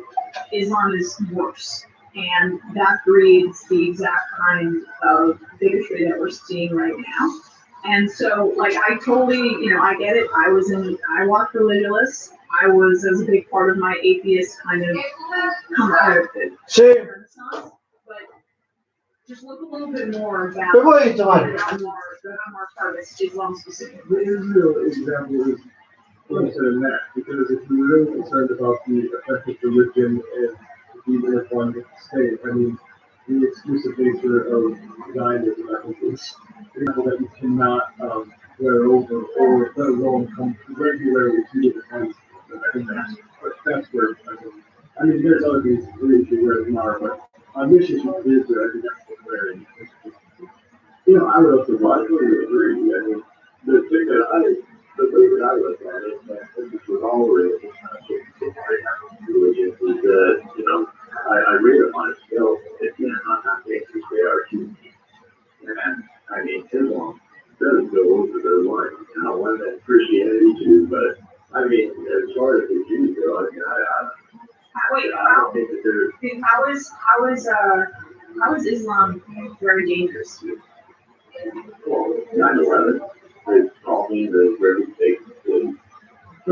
Islam is worse. And that breeds the exact kind of bigotry that we're seeing right now. And so, like, I totally, I get it. I walked religious. That was a big part of my atheist kind of renaissance. But just look a little bit more about Mark Harvest, Islam specific. The Israel example is closer than that, because if you're really concerned about the effect of religion and being intertwined with the state, I mean, the exclusive nature of Zionism. I think it's example that you cannot wear over or let alone come regularly to the defense. I think that's where I mean there's other things you can wear tomorrow, but on this issue, I think that's what wearing. I would also largely agree. I mean, the thing that the way that I look at it, and this was all related to religion, is that, I rate it on a scale of 50 and on that basis, they are human beings. And, I mean, Islam does go over their line. One that Christianity too, but, I mean, as far as the Jews go, I mean, Wait, I don't think that they're... how is Islam very dangerous to you? Well, 9/11, it's probably the very big thing. I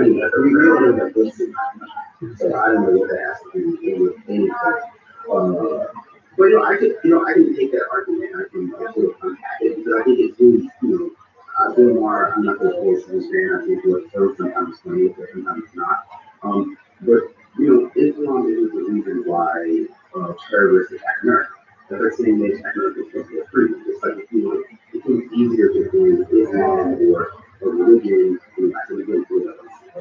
mean, we really have this, so I don't know what that has to do with anything. But I can take that argument. I can sort of unpack it because I think it seems, Bill Maher, I'm not going to force this man. I think it's so sometimes it's funny, but sometimes it's not. But Islam is the reason why terrorists attack America. They're saying they attack America because they're free. It's like it seems easier to do Islam or religion, actually go to a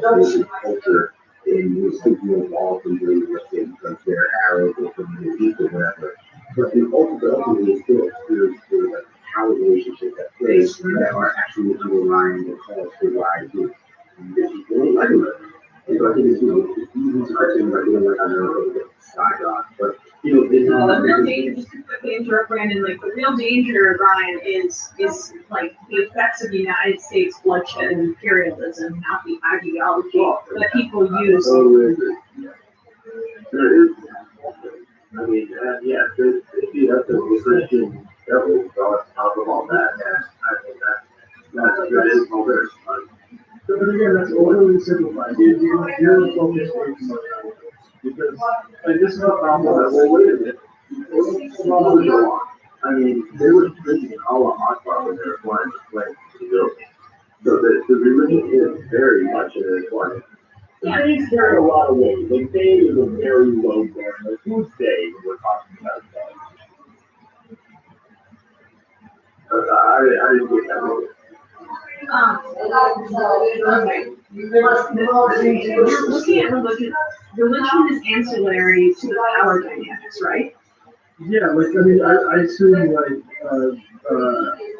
culture and you seem to evolve from doing, let's say, because they're Arab or from the Middle East or whatever. But the ultimately is still there's a power relationship at play that are actually underlying the cause for why I do. People don't like it. And so I think it's easy to pretend like I know side off, but The real danger, just to quickly interrupt Brandon, like the real danger, Brian, is like the effects of the United States bloodshed and imperialism, not the ideology that people use. There is, I mean, that's a Christian devil, so on top of all that, and I think that is all there. But again, that's overly simplified. You're focused way too much on it. Because, and this is a problem. Well, wait a minute. I mean, they were drinking all of Akbar when they were flying the plane to the building. So the religion is very much in their flight. They carry a lot of weight. Like, they is a very low bar. Like, who's they when we're talking about that? I didn't get that one. Okay. You're looking at religion. Religion is ancillary to the power dynamics, right? Yeah, like, I mean, I assume, like,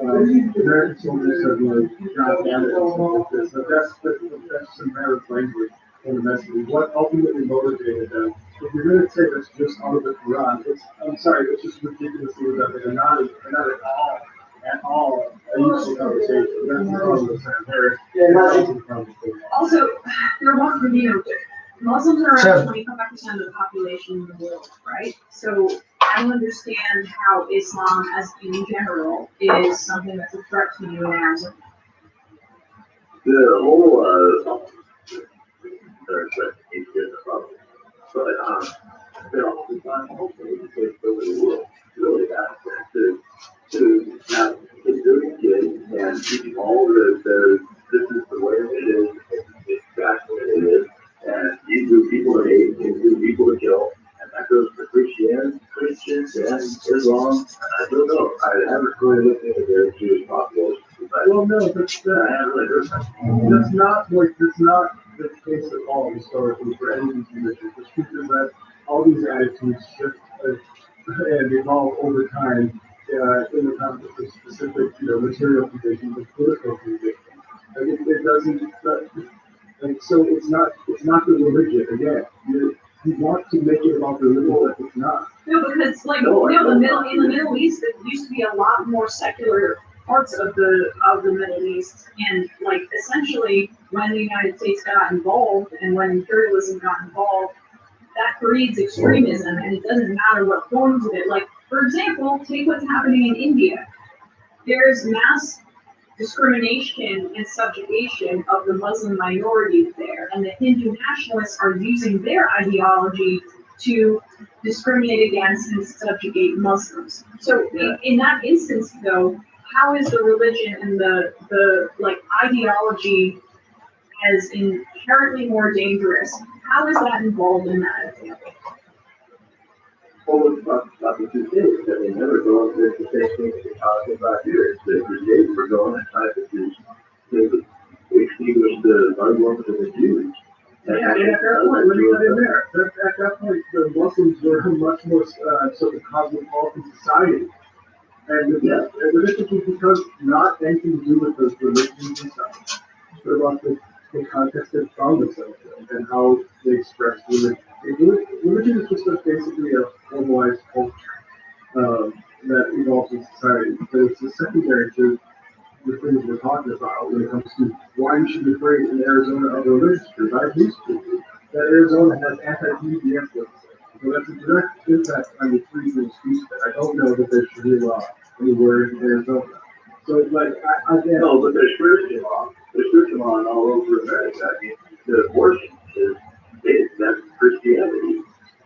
American soldiers have, like, God damn it, and stuff like this. That's some kind of language fundamentally. What ultimately motivated them? If you're going to say that's just out of the Quran, it's just ridiculous to that they're not at all a useful conversation. That's the problem with Sam Harris. Also, Muslims are around 25% of the population in the world, right? So I don't understand how Islam, as in general, is something that's a threat to you in Arizona. The whole, there's a problem. But, hopefully, the capability will really have to have a good kid and teach all this is the way it is, it's that's what it is, and these are people to hate, these are people to kill, and that goes for Christians and Islam, and I don't know, I haven't really looked into their Jewish population. Well, no, that's not the case at all historically for any of these religions. The truth is that all these attitudes shift and evolve over time in the context of specific, material conditions and political conditions. And it doesn't. And so it's not the religion again. You want to make it about the religion, but it's not. No, because in the Middle East, there used to be a lot more secular parts of the Middle East, and like essentially when the United States got involved and when imperialism got involved, that breeds extremism, and it doesn't matter what forms of it. Like, for example, take what's happening in India. There's mass discrimination and subjugation of the Muslim minority there, and the Hindu nationalists are using their ideology to discriminate against and subjugate Muslims. So in that instance, though, how is the religion and the ideology as inherently more dangerous? How is that involved in that example? always about the two things, that they never go into the same thing that they taught in 5 years. The Crusades were going and trying to extinguish the unwanted of the Jews. And at that point, let me get in there. At that point, the Muslims were a much more sort of cosmopolitan society. And the difference was because not anything to do with the religions and stuff, but about the context they found themselves in and how they expressed religion. Religion is just basically a formalized culture that evolves in society. But it's a secondary to the things we're talking about when it comes to why you should be afraid in Arizona of a religious group. I used to that Arizona has anti-DBS laws. So that's a direct impact on the freedom of speech. I don't know that there should be a law anywhere in Arizona. So like I get No, but there's Christian law. There's Christian law all over America. I mean, the abortion that's Christianity.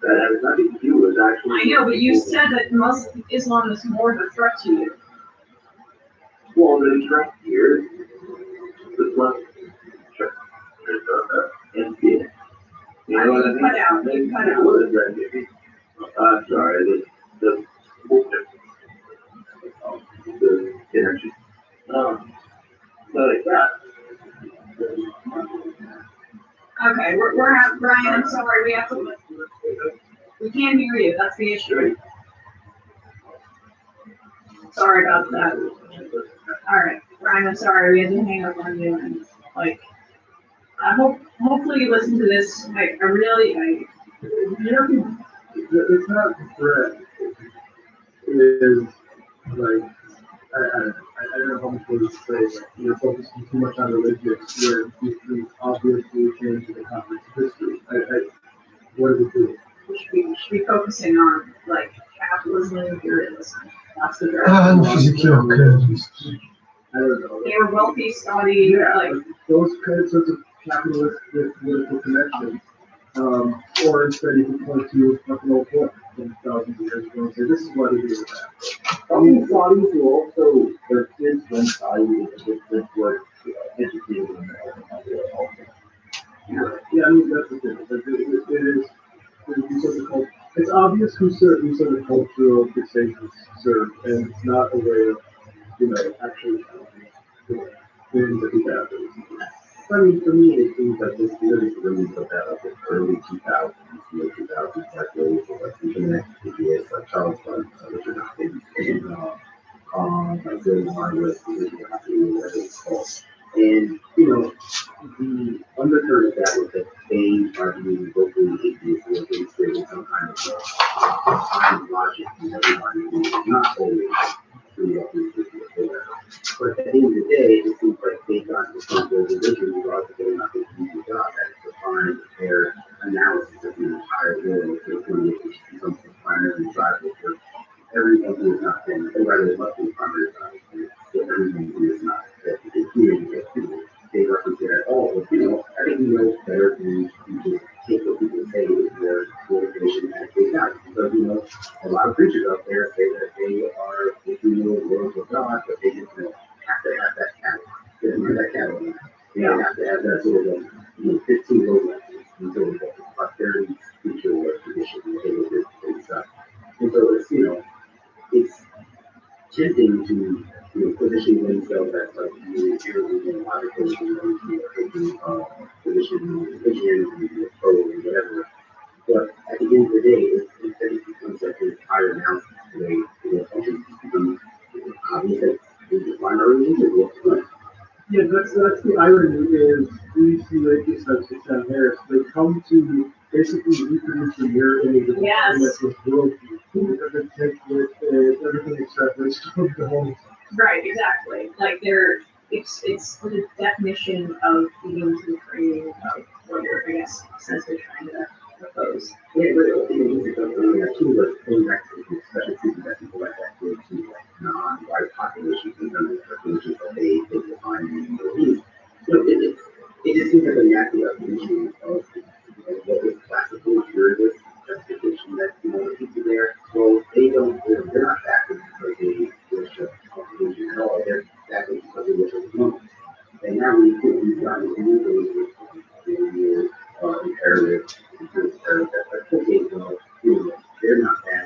That has nothing to do with actually. I know, but you said that Islam is more of a threat to you. Well, the trend here, the left, and yeah. You know what I mean? Cut out, you cut out. What is that giving? I'm sorry, the connection. Like that. Okay, we're at, Brian, I'm sorry, we can't hear you, that's the issue. Sorry about that. Alright, Brian, I'm sorry, we had to hang up on you and, like, hopefully you listen to this, it's not a threat. It is like I don't know how much more to say, but you're focusing too much on religion where you obviously change the context of history. What does it do? we should be focusing on, like, capitalism and imperialism. That's the I don't know. They were wealthy, studied, like, those sorts of capitalistic political connections. Or instead you can point to like an old book from thousands of years ago and say, this is what it is with that. I mean, Saudis will also, their kids when Saudi with what educated in America. Yeah, I mean, that's the thing. It's obvious who sort of cultural fixations serve, and it's not a way of, actually, things that we have. I mean, for me, it seems like this really put that up in early 2000s, mid 2000s, like those like internet videos, like Charles Bud, which are not things, and like Bill Maher was whatever it's called. And, the undercurrent of that was that they are being vocally atheist, or they created some kind of logic in everybody who is not always true of these whatever. But at the end of the day, it seems like they got to the point where religion, regardless of whether or not they can do the job, that is defined their analysis of the entire world to the point which becomes the primary driver for everything who is not them, or rather, it must be the primary driver for everything who is not that they hear they reference it at all. But, I think we know better than to just take what people say with their motivation at face value. Because, a lot of preachers out there say that they are making the world of God, but they just have to have that catalog. They don't have that catalog. They have to have that sort of 15 logos until they get the prosperity future or tradition and they will do stuff. And so it's tempting to position themselves as like purely logical taking position in religion and code and whatever. But at the end of the day, instead it becomes like this higher analysis way it becomes obvious that they define our religion. Yeah, that's the irony is these religious types of Sam Harris, they come to basically reproduce the mirror image of the world because it takes everything extrapolates from the whole. right, exactly. Like it's the definition of being to the frame of what you're, I guess, essentially trying to propose. Yeah, but ultimately, it becomes something that too, but going back to the special treatment that people like that give to like non-white populations in terms of definitions that they define in the Middle East. It just seems like a natural evolution of what is classical purist justification that the people there, well, they're not backward because they worship religion at all. They're backward because they worship monks. And now we put these guys in those imperative, that okay, well, they're not bad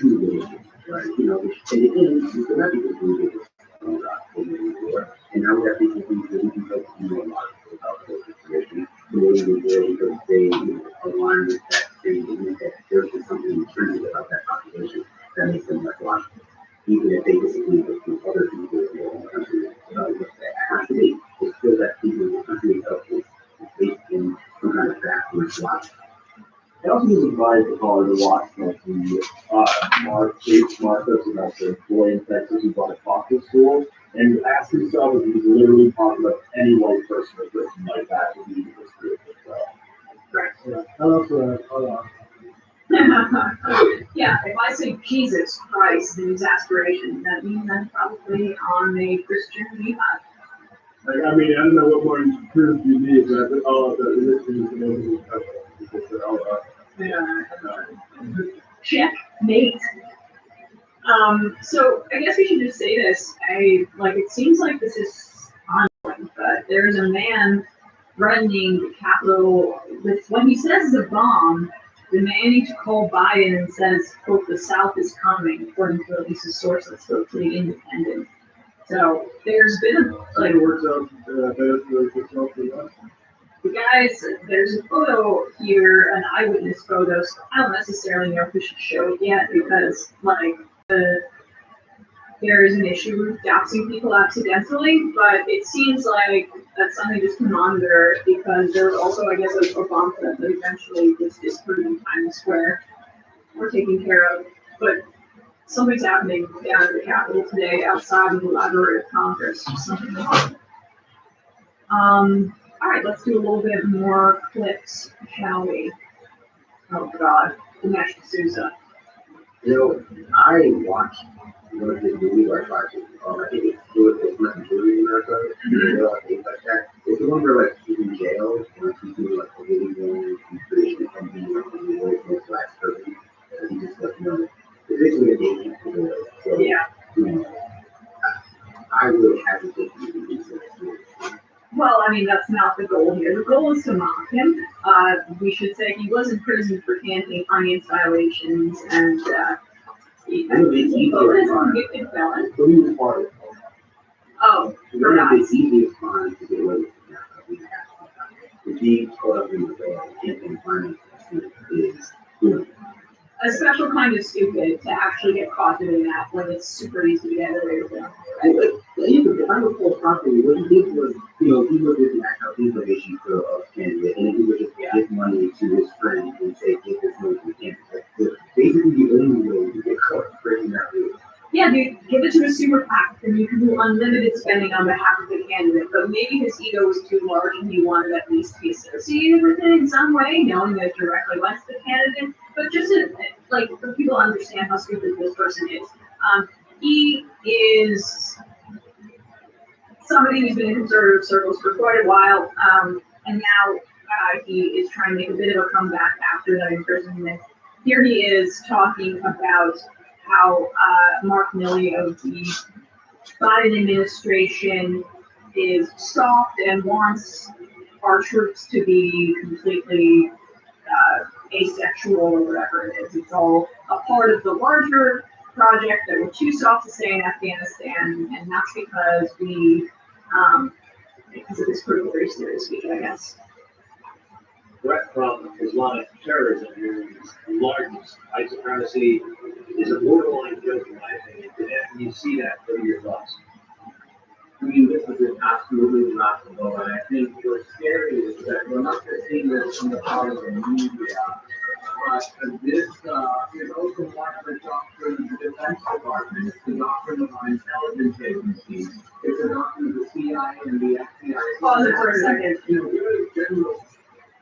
true relationship, right? You know, which in the end, you could not be able to and now we have people who really because you know a lot about those situations. The way we do because they align with that same belief that there's just something intrinsic about that population that makes them less logical. Even if they disagree with other people in the country about what that has to be, it's still that people in the country itself is based in some kind of backwards logic. I also was advised to call her to watch like the markups about the boy in Texas who bought a chocolate school and ask himself if he could literally talk about any white person or person like that would be the history of it. So, Right. Yeah, hold on. Yeah, if I say Jesus Christ in exasperation, that means I'm probably on a Christian jihad. Like, I mean, I don't know what more proof you need, but I think all of the religions and everything is covered. Because they're all Checkmate. So I guess we should just say this. It seems like this is ongoing, but there's a man threatening the Capitol with what he says is a bomb, demanding to call Biden and says, quote, the South is coming, according to at least a source that's spoke to the Independent. So there's been the guys, there's a photo here, an eyewitness photo, so I don't necessarily know if we should show it yet because, there is an issue with doxing people accidentally, but it seems like that's something just to monitor because there was also, I guess, a bomb threat that eventually was disproven in Times Square or taken care of. But something's happening down at the Capitol today outside of the Library of Congress. Something like that. All right, let's do a little bit more clips, shall we? Oh God, Dinesh D'Souza. You know, I watched one of his movies where I tried to, I think it's Fluid Business and Jury America, things like that. It's the one where, like, he's in jail, and he's doing, like, a really long creation from being, like, a really most last person. And he just, like, it's basically a dating for the, so, Yeah. I really hesitate to even research this. Well, I mean, that's not the goal here. The goal is to mock him. We should say he was in prison for campaign finance violations, and he voted as a convicted felon. So he was part of it. Oh, One of the easiest crimes to get away with if he caught up in the campaign finance is, a special kind of stupid to actually get caught doing that when it's super easy to get away with it. If I recall properly, what he did was, he was with the national information for a candidate, and he would just give money to his friend and say, give this money to the candidate. Basically, the only way to get caught breaking that rule. Yeah, dude, give it to a super PAC, and you can do unlimited spending on behalf of the candidate. But maybe his ego was too large, and he wanted at least to be associated with it in some way, knowing that it directly went to the candidate. But just for people to understand how stupid this person is. He is somebody who's been in conservative circles for quite a while, and now he is trying to make a bit of a comeback after that imprisonment. Here he is talking about how Mark Milley of the Biden administration is soft and wants our troops to be completely asexual or whatever it is. It's all a part of the larger project that we're too soft to stay in Afghanistan, and that's because because of this very serious speech, I guess. Threat from Islamic terrorism is the largest. White supremacy is a borderline joke, in my opinion. And you see that from your thoughts. I mean, this is absolutely laughable, and I think what's scary is that we're not just seeing this from the part of the media, but this is also one of the doctrines of the Defense Department. It's the doctrine of our intelligence agencies. It's the doctrine of the CIA and the FBI. Pause it for a second.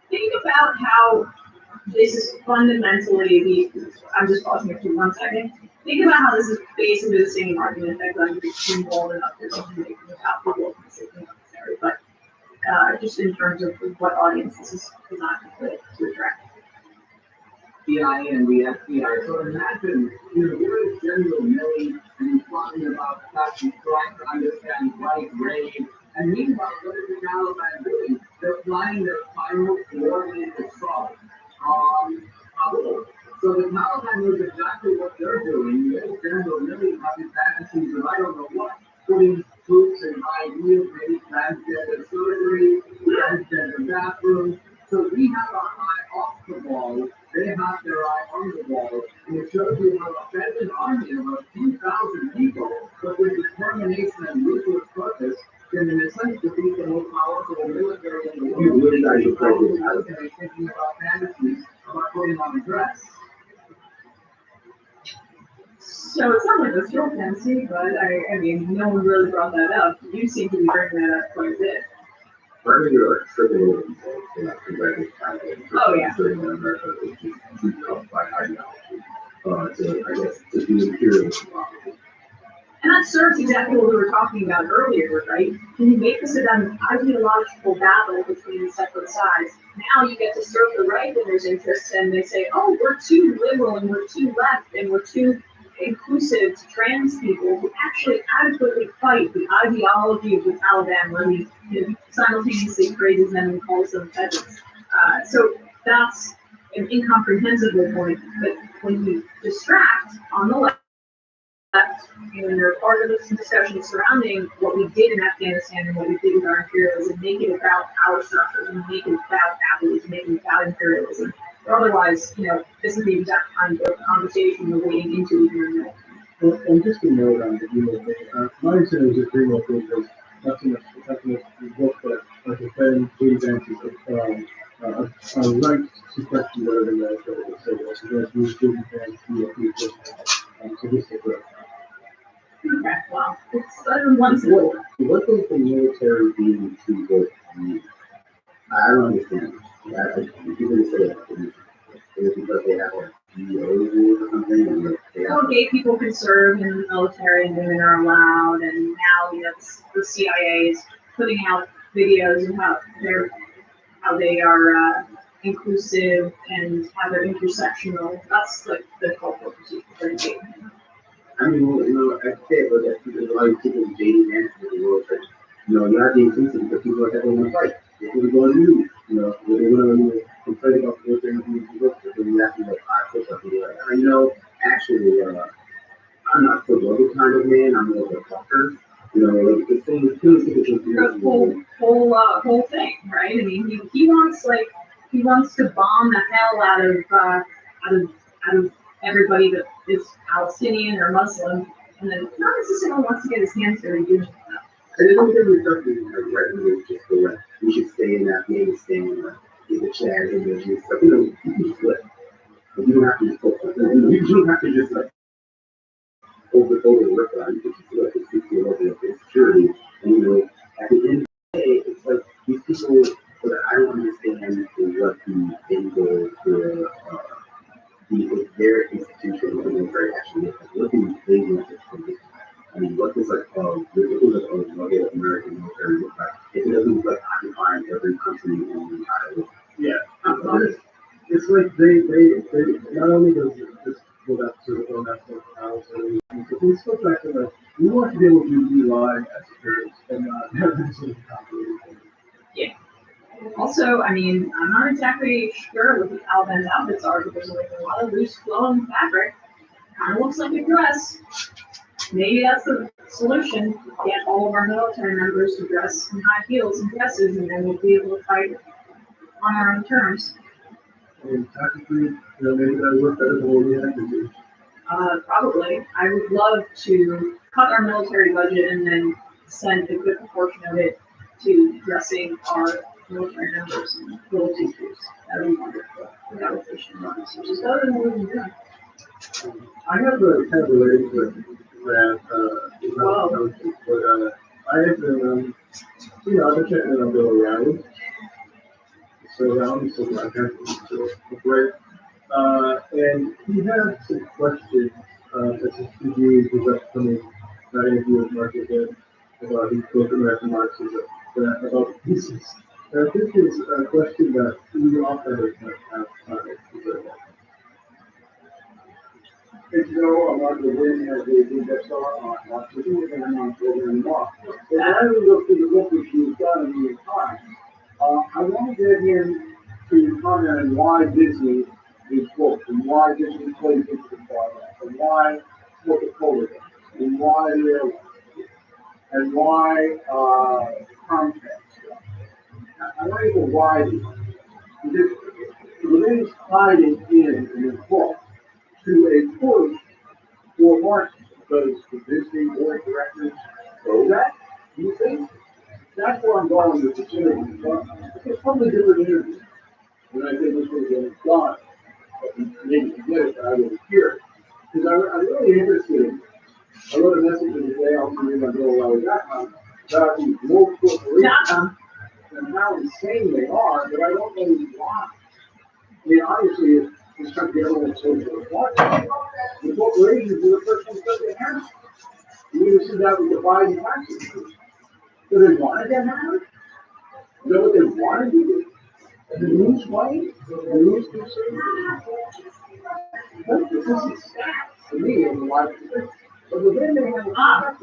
Think about how this is fundamentally I'm just pausing it for 1 second. Think about how this is basically the same argument that I'm being bold enough to make without the world necessary, but just in terms of what audience this is designed to attract. CIA and the FBI. So imagine, here is General Milley, and he's talking about that he's trying to understand right, rave, and meanwhile, what is the Taliban doing? They're flying their final coordinated assault on Kabul. So the Taliban knows exactly what they're doing. That's an army of a few thousand people, but with determination and ruthless purpose, then in a sense defeat the most powerful military in the world. You really got your Probably focus out of looking at thinking about fantasies about putting on a dress. So it sounds like a still fantasy, but I mean, no one really brought that up. You seem to be bringing that up quite a bit. Whether you're like tripping over these things, you know, congratulations, Oh, yeah. in America is just too tough by ideology. So I guess to be imperialist. And that serves exactly what we were talking about earlier, right? Can you make this an ideological battle between separate sides? Now you get to serve the right when there's interests, and they say, oh, we're too liberal, and we're too left, and we're too inclusive to trans people who actually adequately fight the ideology of the Taliban, where he simultaneously praises them and calls them peasants. So that's an incomprehensible point, but when you distract on the left, and they're part of this discussion surrounding what we did in Afghanistan and what we did with our imperialism, make it about power structures and make it about capitalism, make it about imperialism. Or otherwise, this is the exact kind of conversation we're wading into here in the Well, and just to note on the email thing, my incentive is pretty well because not so much the book that defend J. Vance's right suppression rather than that, so that we shouldn't have so this is correct. Okay, well, it's once in a while. What does the military do to the community? I don't understand. People say that. Is it because they have a GO or something? And they Well, gay people can serve in the military and women are allowed, and now the CIA is putting out videos of how they are inclusive and how they're intersectional. That's like the cultural critique for gay people. I mean, I say, but there's a lot of people in dating and in the world that, you're not being inclusive because people are having to fight. They're going to do, they're going to complain about what they're going to do, but then you actually push up and be like, actually, I'm not so rugged kind of man, I'm more of a talker. The thing is, The whole thing, right? I mean, he wants to bomb the hell out of everybody that is Palestinian or Muslim, and then not necessarily wants to get his hands dirty doing that. And then don't get me started right, just go like, we should stay in Afghanistan, or get the Chad image and stuff. You can just flip. But you don't have to just focus. You don't have to just over the rip on. You can just look and speak to your level of insecurity. And at the end of the day, it's like these people that I don't understand what the end goal for their institution of the military actually is. What do they want to do? I mean, what does it was a rugged American military look like? If it doesn't look like occupying every country in the entire world. Yeah, it's like they not only does this go back to the national house and but they still back to like we want to be able to be live as parents and not have this sort of complicated. Yeah. Also, I mean, I'm not exactly sure what the Taliban's outfits are, but there's like a lot of loose flowing fabric. Kind of looks like a dress. Maybe that's the solution. Get all of our military members to dress in high heels and dresses, and then we'll be able to fight on our own terms. I mean, tactically, maybe that would work better than what we had to do. Probably. I would love to cut our military budget and then send a good proportion of it to dressing our military members in little tutus. That would be wonderful. Without official officers. Is that what we're doing? I have a kind of related to that, is not a notion, but I have been, I've been checking on Bill O'Reilly. So I'm so I have to break. And he had some questions as his TV was upcoming interview with Mark again about his book American Marxism, about pieces. And I think it's a question that we often have As you know, Mark Levin has a big bestseller on Marxism and on programming law. And I will look through the book which he's done in the Times. I want to get him to comment on why Disney is booked and why Disney plays into the product and why Coca-Cola does and why they're and why Comcast does. I want to know why Levin is hiding in the book to a push Martians, because the Disney board of directors know that, do you think? That's where I'm going with the series. It's probably different interviews. And I think this was a God, but maybe forget it, but I was here. Because I'm really interested. I wrote a message in the day, I'll read my girl while I was at home, about these woke corporations and how insane they are, but I don't know why. I mean, obviously, it's trying to get everyone social responsibility. The corporations are the first ones that they have. You even see that with the Biden taxes. Do they want to get married? Is that what they want to do? The news money? The news consumer? This is sad to me in life. But within they have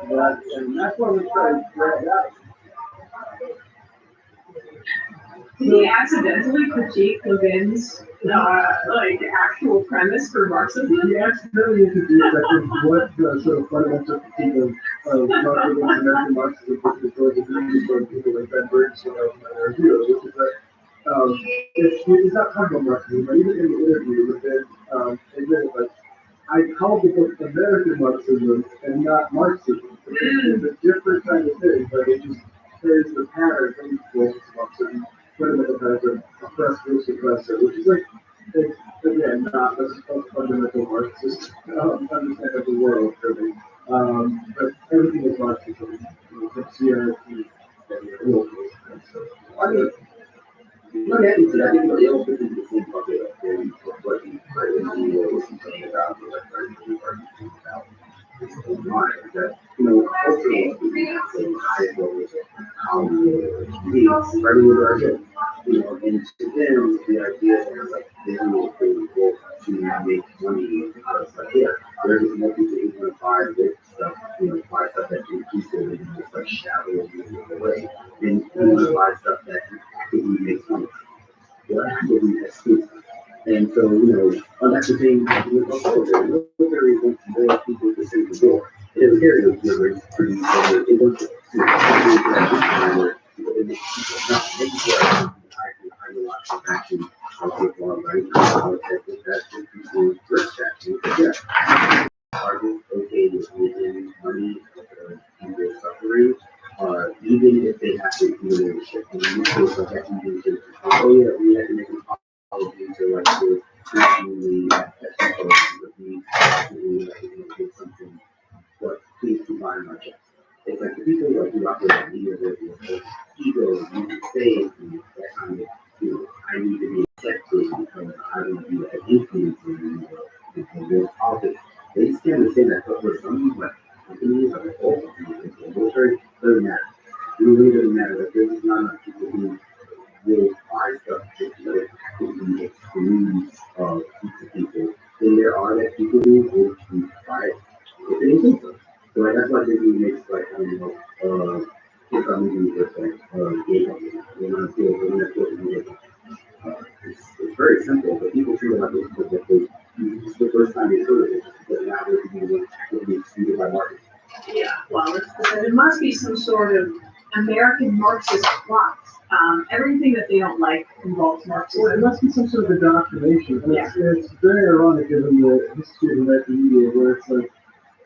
and that's what we're trying to drag out. Did he accidentally critique Levin's like actual premise for Marxism? He accidentally introduced, I think, what the sort of fundamental critique of Marxism, American Marxism, towards people like Ben Burns or Hero, which is that it's not talking about Marxism, but even in the interview with Ben, admitted, like, I called the book American Marxism and not Marxism. It's a different kind of thing, but it just carries the pattern from Marxism. Fundamental kind of oppressed versus oppressor, which is like, it's, again, not a fundamental Marxist understanding of the world, really. But everything is Marxism, from CRT and the world. I mean, let me ask you, I think they all fit into the same bucket of theory for what you was talking about, about that, culturally speaking, the highest levels of how we starting and to them, the idea is like they don't really work to make money because, like, yeah, there's just more people who want to buy this stuff, buy stuff that's inclusive and just like shallow and away, then you want to buy stuff that actively makes money. Or actively exclusive. And so, that's the thing with the military. The military wants more people to save the door. It was here to produce it was ideological action. I'll take one right now. I'll take that to first action. Yeah. Target, okay, within money, people suffering, even if they have to do it, shit. In this case, like, that even to, oh yeah, we had to make an apology to, like, to nationally, that people would be absolutely, like, get something, but please keep buying our checks. It's like the people like who operate leaders with ego, you can say, that kind of, I need to be accepted because I don't be an influence in their politics. They stand to say that, but for some like companies or like all companies, the military doesn't matter. It really doesn't matter that there's not enough people who will buy stuff just to actively exclude groups of people. Then there are like people who will buy it if it isn't so. So like, that's why Disney makes like, kids on movies with like gay couples. They want to feel it's very simple, but people treat it like it's the first time they heard it, but now they're being actively excluded by marketing. Yeah, well, there must be some sort of American Marxist plot. Everything that they don't like involves Marxism. Well, it must be some sort of indoctrination. And it's very ironic given the history of American media, where it's like,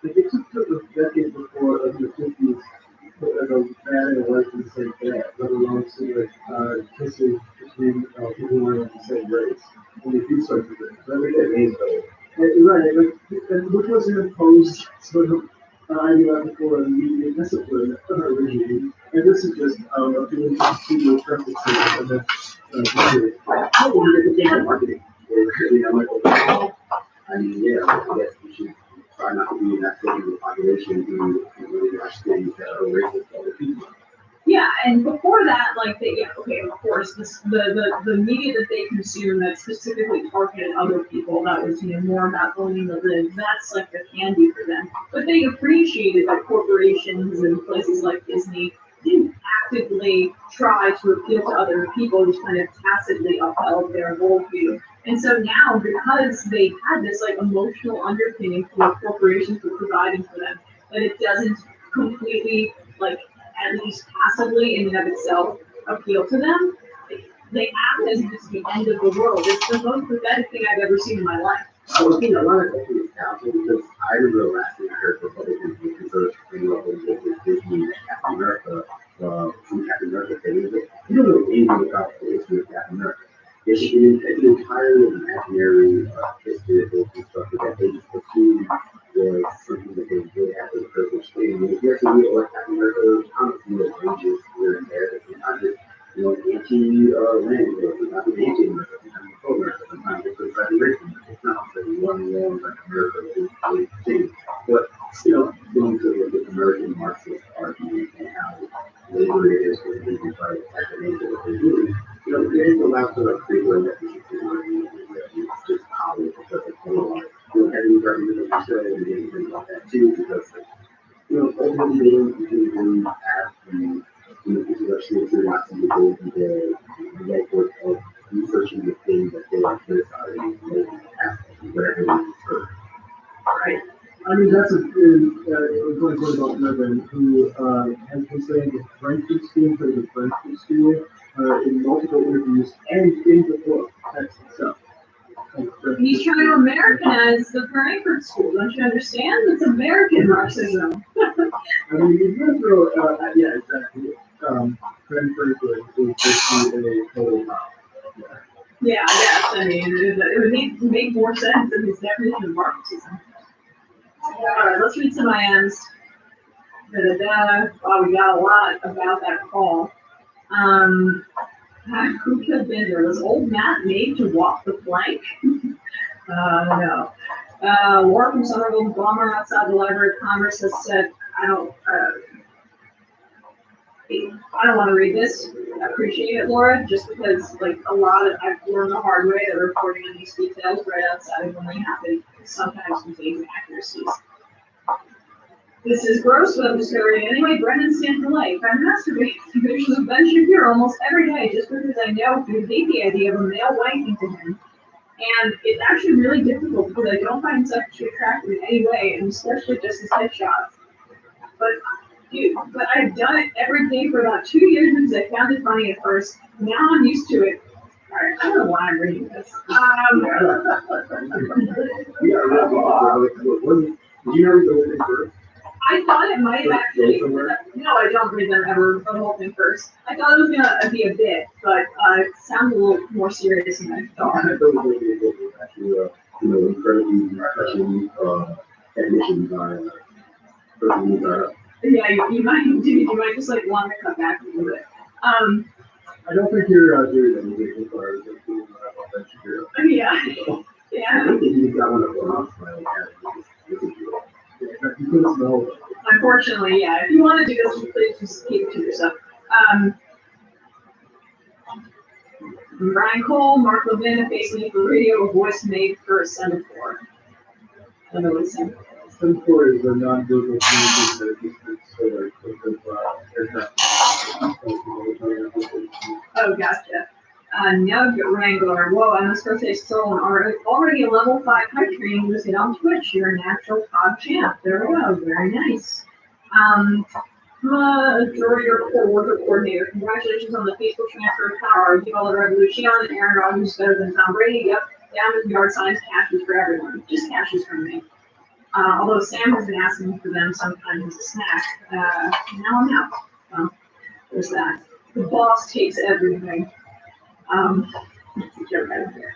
it took a decade before, like in the 50s, like a man and a wife in the same bed, let alone see like kissing between people who are of the same race. When you do such a thing. Right, and which was an imposed sort of ideological and media discipline regime. And this is just doing some pseudo preferences and then Marketing. I mean, yeah, I guess we should try not to be in that state of the population who really watch things that are racist to other people. Yeah, and before that, like, of course, the media that they consume that specifically targeted other people, that was, more about owning the libs, that's like the candy for them. But they appreciated that corporations and places like Disney didn't actively try to appeal to other people, just kind of tacitly upheld their worldview. And so now, because they had this like emotional underpinning for what corporations were providing for them, that it doesn't completely, like, at least passively in and of itself appeal to them, they act as if it's the end of the world. It's the most pathetic thing I've ever seen in my life. I was thinking a lot of things now because diversity or Latin America comics in the ranges here and there. That sometimes it's, anti-land, or sometimes it's anti-America, sometimes it's pro-America, sometimes it's anti-racism. It's not like one war like America is a thing. But, going to the American Marxist argument and how labor is for the people try to attack the nation of what they're doing, there is a lot of figure that we should do. It's just how it's because it's otherwise. Having representation and things like that too, because ultimately they can have the intellectual curiosity to go into the network of researching the things that they are criticizing and maybe asking whatever they research. Right. I mean, that's a good point about Nevin, who has been saying the Frankfurt School for the Frankfurt School in multiple interviews and in the book text itself. He's trying to Americanize the Frankfurt School. Don't you understand? It's American Marxism. I mean, you can throw, yeah, exactly. Frankfurt is basically a total pop. Yeah, yes. I mean, it would make more sense than his definition of Marxism. All right, let's read some IMs. Wow, we got a lot about that call. Who killed Bender? Was old Matt made to walk the plank? No. Laura from Somerville, Bomber outside the Library of Commerce has said, I don't want to read this. I appreciate it, Laura, just because, I've learned the hard way that reporting on these details right outside of when they happen sometimes contains inaccuracies. This is gross, but I'm discovering it anyway. Brendan stands for life. I masturbate to pictures of Ben Shapiro almost every day just because I know he would hate the idea of a male wanking to him. And it's actually really difficult because I don't find him sexually attractive in any way, and especially just his headshots. But I've done it every day for about 2 years because I found it funny at first. Now I'm used to it. Alright, I don't know why I'm reading this. Did you ever go in first? I thought it might have actually. No, I don't read them ever, the whole thing first. I thought it was gonna be a bit, but it sounds a little more serious than I thought. I thought it was going to be actually, incredibly refreshing admission by person who Yeah, you might just want to cut back a little bit. I don't think you're doing anything as far as that Shapiro. Yeah. I Yeah. think he's got one of the months, You couldn't smell it. Unfortunately, yeah. If you want to do this, please just keep it to yourself. Brian Cole, Mark Levin, facing for radio, a voice made for Setember. I don't know what Setember is. Setember is a non-verbal communication that exists Oh, gotcha. Nug Wrangler. Whoa, I'm supposed to still already a level 5 high training. Just get on Twitch. You're a natural pod champ. There we go. Very nice. Majority report worker coordinator. Congratulations on the peaceful transfer of power. You call it a revolution. Aaron Rodgers better than Tom Brady. Yep. Down to the yard signs, cashews for everyone. Just cashews for me. Although Sam has been asking for them sometimes as a snack. Now I'm out. So there's that. The boss takes everything. That's a joke right there.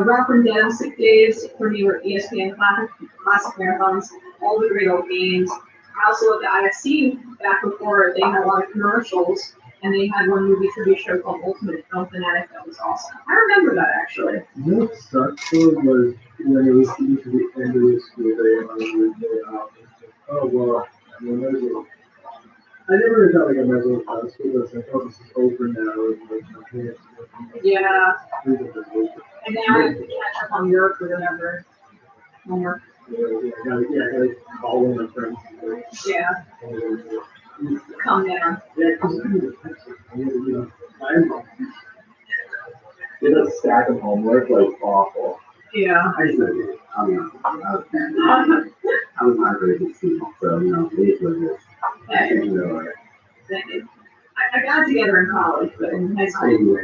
Rock and Dev, 6 days for me were ESPN classic marathons, all the great old games. I also looked at IFC back before they had a lot of commercials, and they had one movie trivia show called Ultimate Film Fanatic that was awesome. I remember that actually. You know what sucked though was when it was getting to the end of the school day and I was oh well, I never really felt like I might as well out of school, but I thought this is over now. Yeah. And now I have to catch up on work or whatever. Homework. Yeah, I gotta call one of my friends. Yeah. Calm down. Yeah, because Did a stack of homework awful. Yeah. I just know I was not very good student, so it is what it is. I got together in college, but in high school.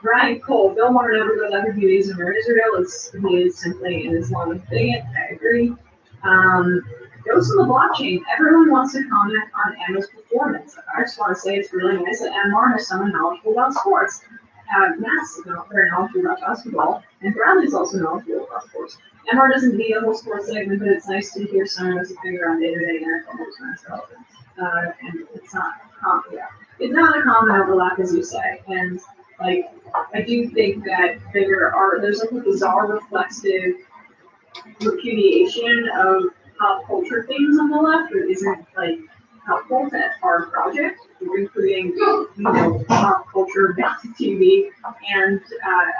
Brian Cole, Bill Maher never goes after Judaism or Israel. He is simply an Islamic bigot. I agree. Goes on the blockchain. Everyone wants to comment on Emma's performance. I just want to say it's really nice that Emma has someone knowledgeable about sports. Matt's very knowledgeable about basketball, and Bradley's also knowledgeable about sports. MR doesn't need a whole sports segment, but it's nice to hear someone with a finger on day-to-day NFL moves and and it's not it's not a common overlap, as you say. And like, I do think that there's like a bizarre reflexive repudiation of pop culture things on the left that isn't like helpful to our project. We're including, pop culture, back to TV, and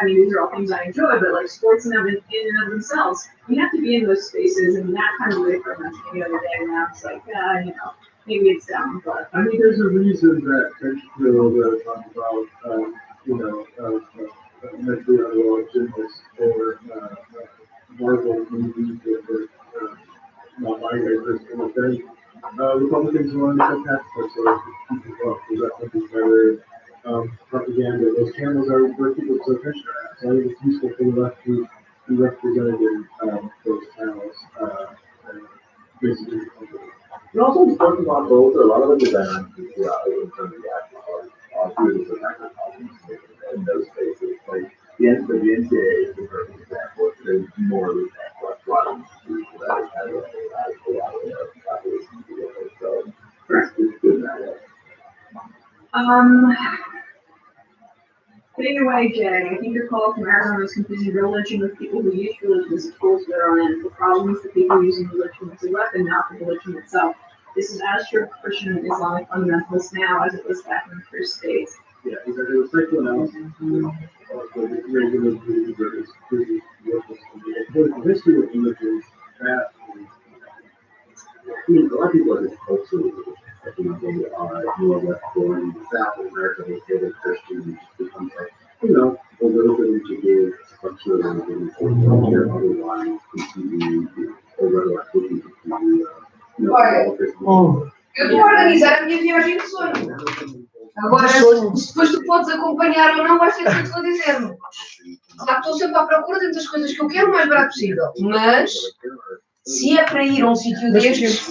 I mean, these are all things I enjoy, but like sports in and of themselves, you have to be in those spaces, and that kind of way from us the other day, and I was like, maybe it's dumb, but. I mean, there's a reason that Tenchill talks about, mentally unwell gymnasts or Marvel movies that were not migrants kind of thing. Republicans want to tax that sort of people up. Is that something better? Propaganda. Those channels are where people pay attention at. So I think it's useful for the left to be represented in those channels. Basically. And also we talked about both, a lot of the dynamics throughout in terms of the actors in those spaces. Like the NCAA is the perfect example. There's more of what's running that is kind of a lot of population together. So it's good in that way. But either way, Jay, I think your call from Arizona is confusing religion with people who use religion as a tool to their own end. The problem is the people using religion as a weapon, not the religion itself. This is as true of Christian and Islamic fundamentalists now as it was back in the first states. Yeah, because it was psychoanalysis, the regular religious worship. The history of religion, that I mean, a lot of people are just culturally, they are more or less born in South America, they say they're Christian, it just becomes like, a little bit of judaic structure and things, or otherwise, completely, or rather, completely, Eu estou a organizar a minha viagem de sonho. Agora, depois tu podes acompanhar ou não, vais ter que ser tu a dizer-me. Claro que estou sempre à procura dentro das coisas que eu quero o mais barato possível. Mas, se é para ir a um sítio destes,